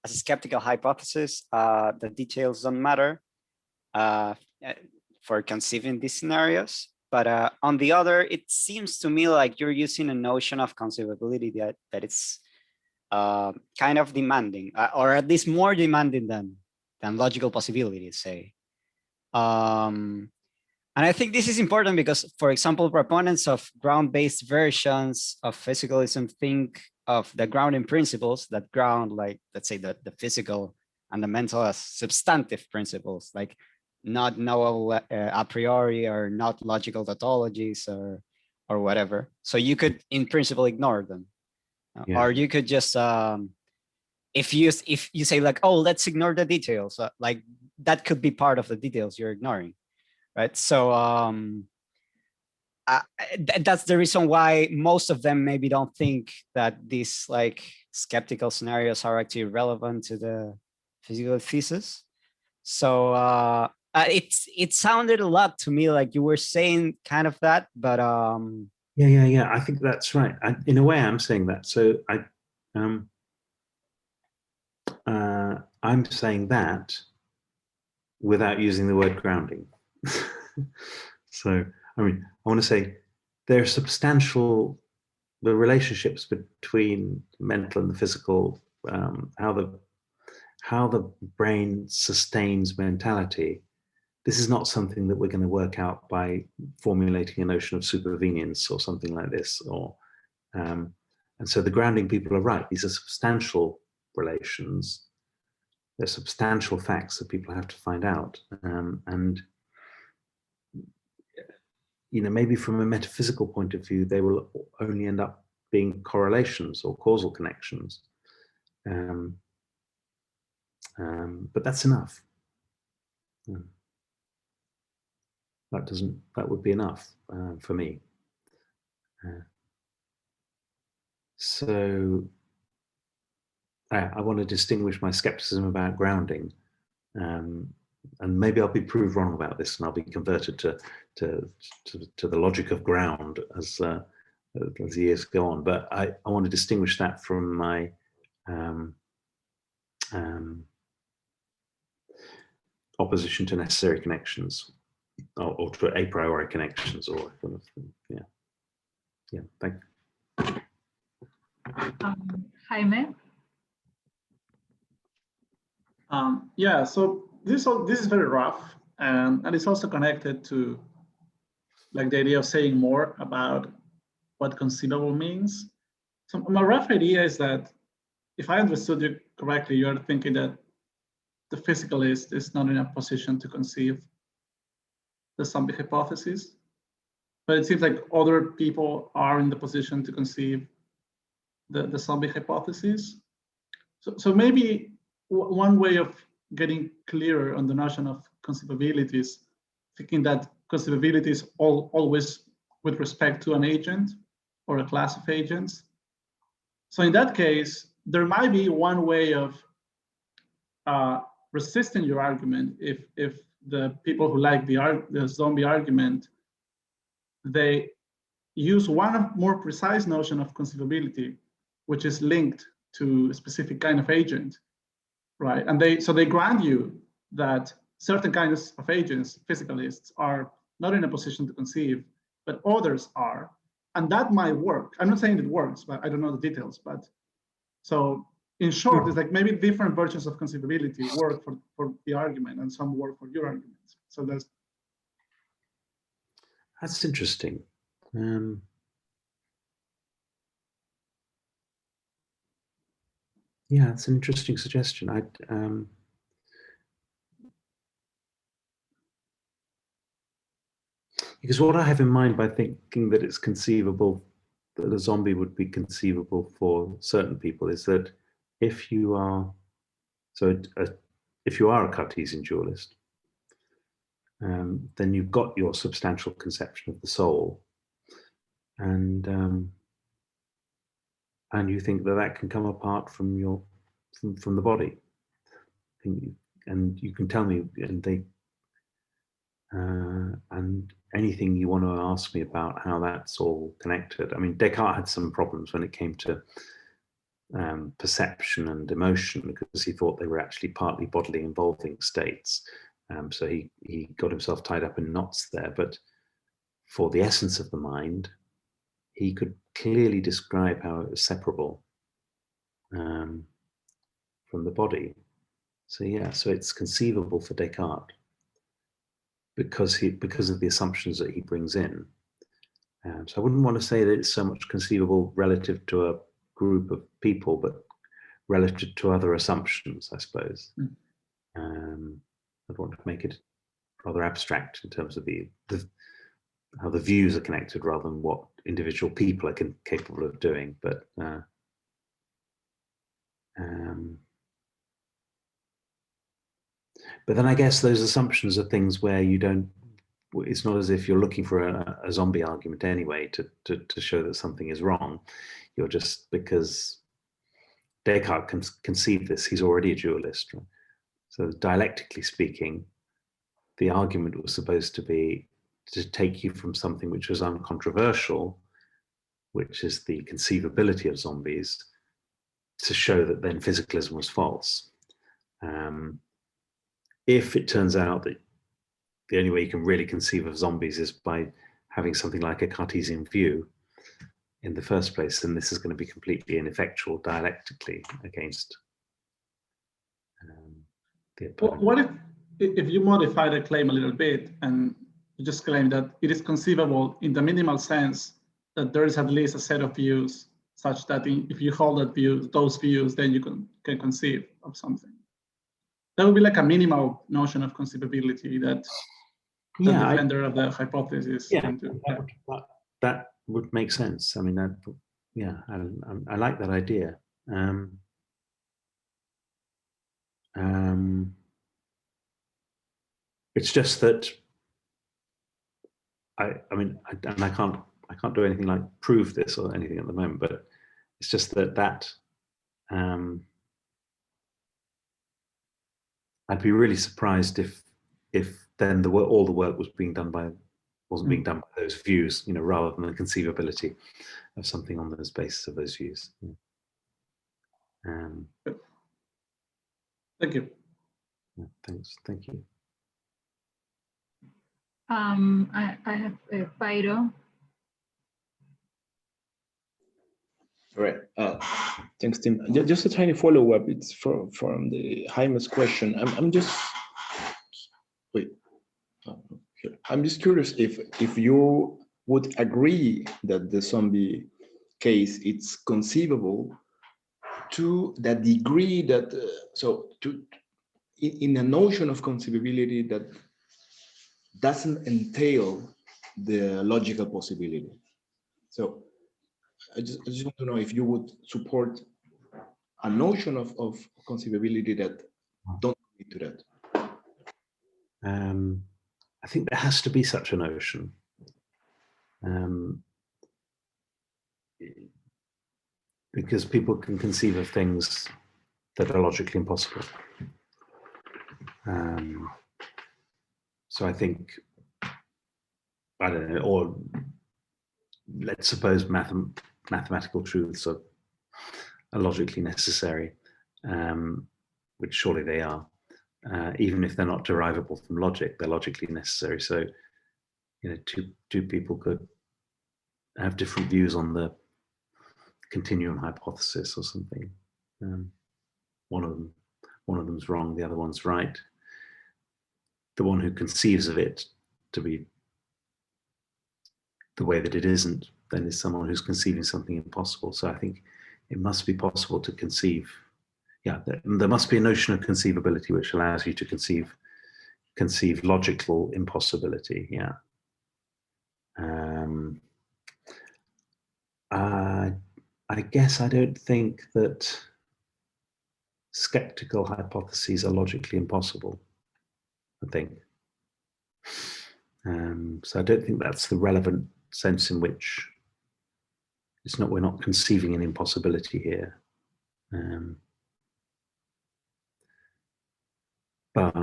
as a skeptical hypothesis, the details don't matter for conceiving these scenarios. But on the other, it seems to me like you're using a notion of conceivability that it's kind of demanding, or at least more demanding than logical possibilities, say. And I think this is important because, for example, proponents of ground-based versions of physicalism think of the grounding principles that ground, like, let's say, the physical and the mental as substantive principles, like not knowable a priori or not logical tautologies or whatever. So you could, in principle, ignore them, or you could just, if you say like, oh, let's ignore the details, like that could be part of the details you're ignoring, right? So that's the reason why most of them maybe don't think that these like skeptical scenarios are actually relevant to the physical thesis. So it sounded a lot to me like you were saying kind of that, but yeah. I think that's right. In a way, I'm saying that. So I'm saying that without using the word grounding. So, I mean, I want to say there are substantial, the relationships between mental and the physical, how the brain sustains mentality. This is not something that we're going to work out by formulating a notion of supervenience or something like this. Or, and so the grounding people are right. These are substantial relations. They're substantial facts that people have to find out. And you know, maybe from a metaphysical point of view, they will only end up being correlations or causal connections. But that's enough. That would be enough for me. So I want to distinguish my skepticism about grounding. And maybe I'll be proved wrong about this, and I'll be converted to the logic of ground as the years go on. But I want to distinguish that from my opposition to necessary connections, or to a priori connections, or kind of, yeah. Thank you. Jaime. Yeah, so this is very rough, and it's also connected to like the idea of saying more about what conceivable means. So my rough idea is that, if I understood you correctly, you're thinking that the physicalist is not in a position to conceive the zombie hypothesis, but it seems like other people are in the position to conceive the zombie hypothesis. So maybe one way of getting clearer on the notion of conceivability is thinking that conceivability is always with respect to an agent or a class of agents. So in that case, there might be one way of resisting your argument if the people who like the zombie argument, they use one more precise notion of conceivability, which is linked to a specific kind of agent, right? And they grant you that certain kinds of agents, physicalists, are not in a position to conceive, but others are. And that might work. I'm not saying it works, but I don't know the details. But so in short, it's like maybe different versions of conceivability work for the argument and some work for your arguments. So that's interesting. Yeah, it's an interesting suggestion. Because what I have in mind by thinking that it's conceivable, that a zombie would be conceivable for certain people, is that if you are, if you are a Cartesian dualist, then you've got your substantial conception of the soul, and you think that can come apart from the body, and you can tell me, and anything you want to ask me about how that's all connected. I mean, Descartes had some problems when it came to perception and emotion, because he thought they were actually partly bodily involving states. So he got himself tied up in knots there. But for the essence of the mind, he could clearly describe how it was separable from the body. So yeah, so it's conceivable for Descartes because of the assumptions that he brings in. So I wouldn't want to say that it's so much conceivable relative to a group of people, but relative to other assumptions, I suppose. I'd want to make it rather abstract in terms of how the views are connected rather than what individual people are capable of doing. But But then I guess those assumptions are things where you don't, it's not as if you're looking for a zombie argument anyway to show that something is wrong. You're just, because Descartes conceived this, he's already a dualist. Right? So dialectically speaking, the argument was supposed to be to take you from something which was uncontroversial, which is the conceivability of zombies, to show that then physicalism was false. If it turns out that the only way you can really conceive of zombies is by having something like a Cartesian view in the first place, then this is going to be completely ineffectual dialectically against the opponent. What if you modify the claim a little bit and you just claim that it is conceivable in the minimal sense that there is at least a set of views such that if you hold that view, those views, then you can conceive of something. That would be like a minimal notion of conceivability that the defender of the hypothesis. That would make sense. I mean, I like that idea. It's just that I can't do anything like prove this or anything at the moment, but it's just that I'd be really surprised if then all the work wasn't being done by those views, rather than the conceivability of something on the basis of those views. Thank you. Thanks. Thank you. I have Pairo. All right. Thanks, Tim. Just a tiny follow-up. It's from the Jaime's question. I'm just curious if you would agree that the zombie case it's conceivable to that degree that in a notion of conceivability that doesn't entail the logical possibility. So I just want to know if you would support a notion of conceivability that don't lead to that. I think there has to be such a notion. Because people can conceive of things that are logically impossible. So I think, I don't know, or let's suppose mathematical truths are logically necessary, which surely they are. Even if they're not derivable from logic, they're logically necessary. So, two people could have different views on the continuum hypothesis or something. One of them's wrong, the other one's right. The one who conceives of it to be the way that it isn't, then is someone who's conceiving something impossible. So I think it must be possible to conceive. Yeah, there must be a notion of conceivability which allows you to conceive logical impossibility. Yeah. I guess I don't think that skeptical hypotheses are logically impossible, I think. So I don't think that's the relevant sense in which we're not conceiving an impossibility here. But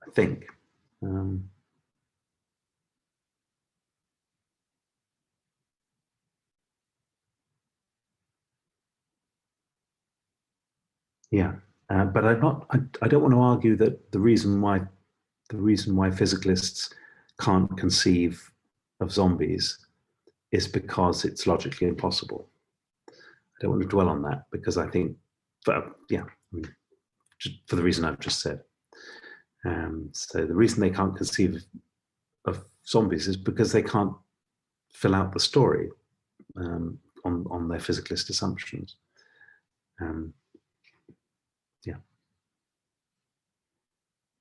I think but I don't want to argue that the reason why physicalists can't conceive of zombies is because it's logically impossible. I don't want to dwell on that because I think, for the reason I've just said. So the reason they can't conceive of zombies is because they can't fill out the story on their physicalist assumptions.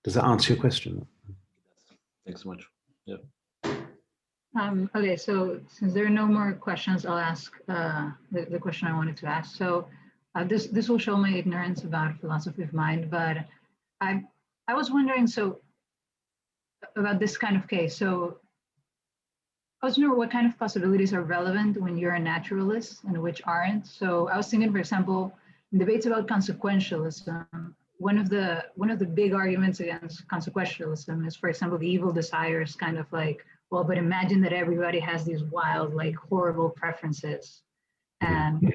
Does that answer your question? Thanks so much. Yeah. Okay, so since there are no more questions, I'll ask the question I wanted to ask. So this will show my ignorance about philosophy of mind, but I was wondering, so about this kind of case. So I was wondering what kind of possibilities are relevant when you're a naturalist and which aren't. So I was thinking, for example, in debates about consequentialism, one of the big arguments against consequentialism is, for example, the evil desires, kind of like, well, but imagine that everybody has these wild, like horrible preferences. And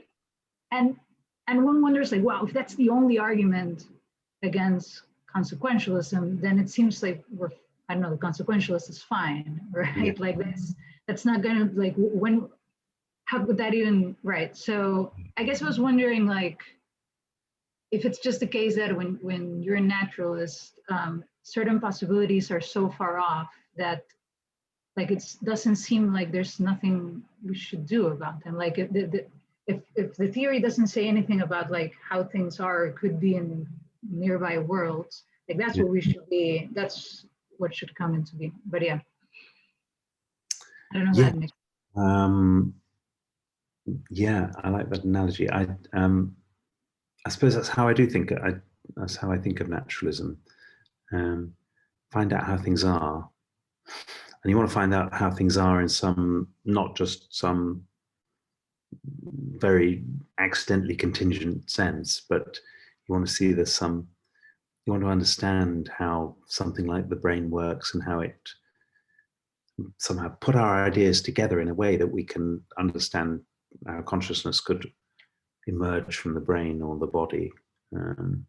one wonders, like, wow, if that's the only argument against consequentialism, then it seems like I don't know, the consequentialist is fine, right? Like that's not gonna, like, how would that even, right? So I guess I was wondering, like, if it's just the case that when you're a naturalist, certain possibilities are so far off that, like, it doesn't seem like there's nothing we should do about them. Like, if the theory doesn't say anything about, like, how things are or could be in nearby worlds, like, that's what we should be, that's what should come into being. But yeah, I don't know. Yeah. That makes Yeah, I like that analogy. I suppose that's how I do think. That's how I think of naturalism. Find out how things are, and you want to find out how things are in some, not just some very accidentally contingent sense, but you want to see there's some. You want to understand how something like the brain works and how it somehow put our ideas together in a way that we can understand how consciousness could emerge from the brain or the body. And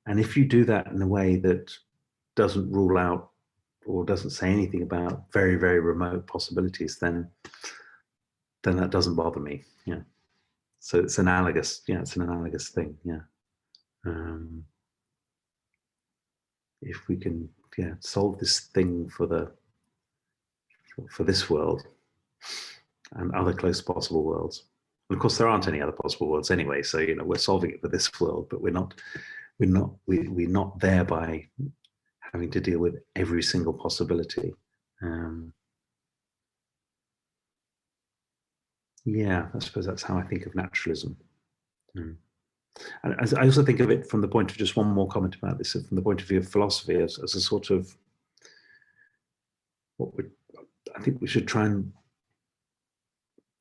if you do that in a way that doesn't rule out or doesn't say anything about very, very remote possibilities, then that doesn't bother me. Yeah. So it's analogous. Yeah, it's an analogous thing. Yeah. If we can, solve this thing for this world and other close possible worlds. And of course, there aren't any other possible worlds anyway. So we're solving it for this world, but we're not there by having to deal with every single possibility. Yeah, I suppose that's how I think of naturalism. And I also think of it from the point of, just one more comment about this, from the point of view of philosophy as a sort of I think we should try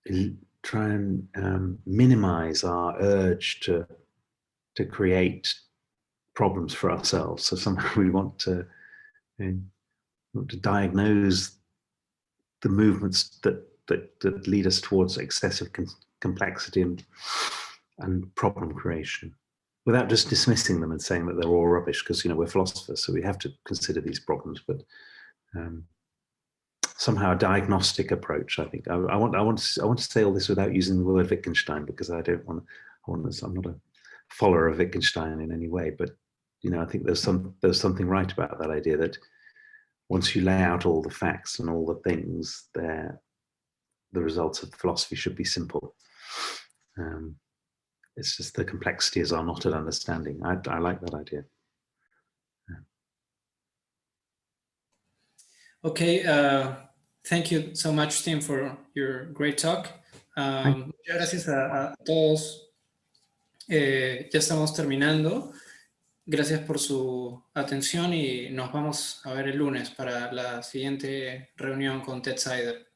and minimize our urge to create problems for ourselves. So somehow we want to diagnose the movements that lead us towards excessive complexity and problem creation, without just dismissing them and saying that they're all rubbish, because we're philosophers, so we have to consider these problems. But somehow a diagnostic approach. I think I want to say all this without using the word Wittgenstein, because I don't want to. I'm not a follower of Wittgenstein in any way, but I think there's something right about that idea that once you lay out all the facts and all the things, the results of philosophy should be simple. It's just the complexity is our knotted understanding. I like that idea. Okay, thank you so much, Tim, for your great talk. Muchas gracias a todos. Ya estamos terminando. Gracias por su atención y nos vamos a ver el lunes para la siguiente reunión con Ted Sider.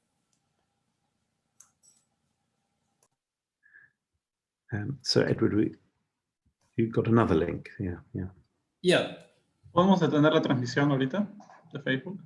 So Edward, you got another link. Yeah. ¿Podemos detener la transmisión ahorita de Facebook?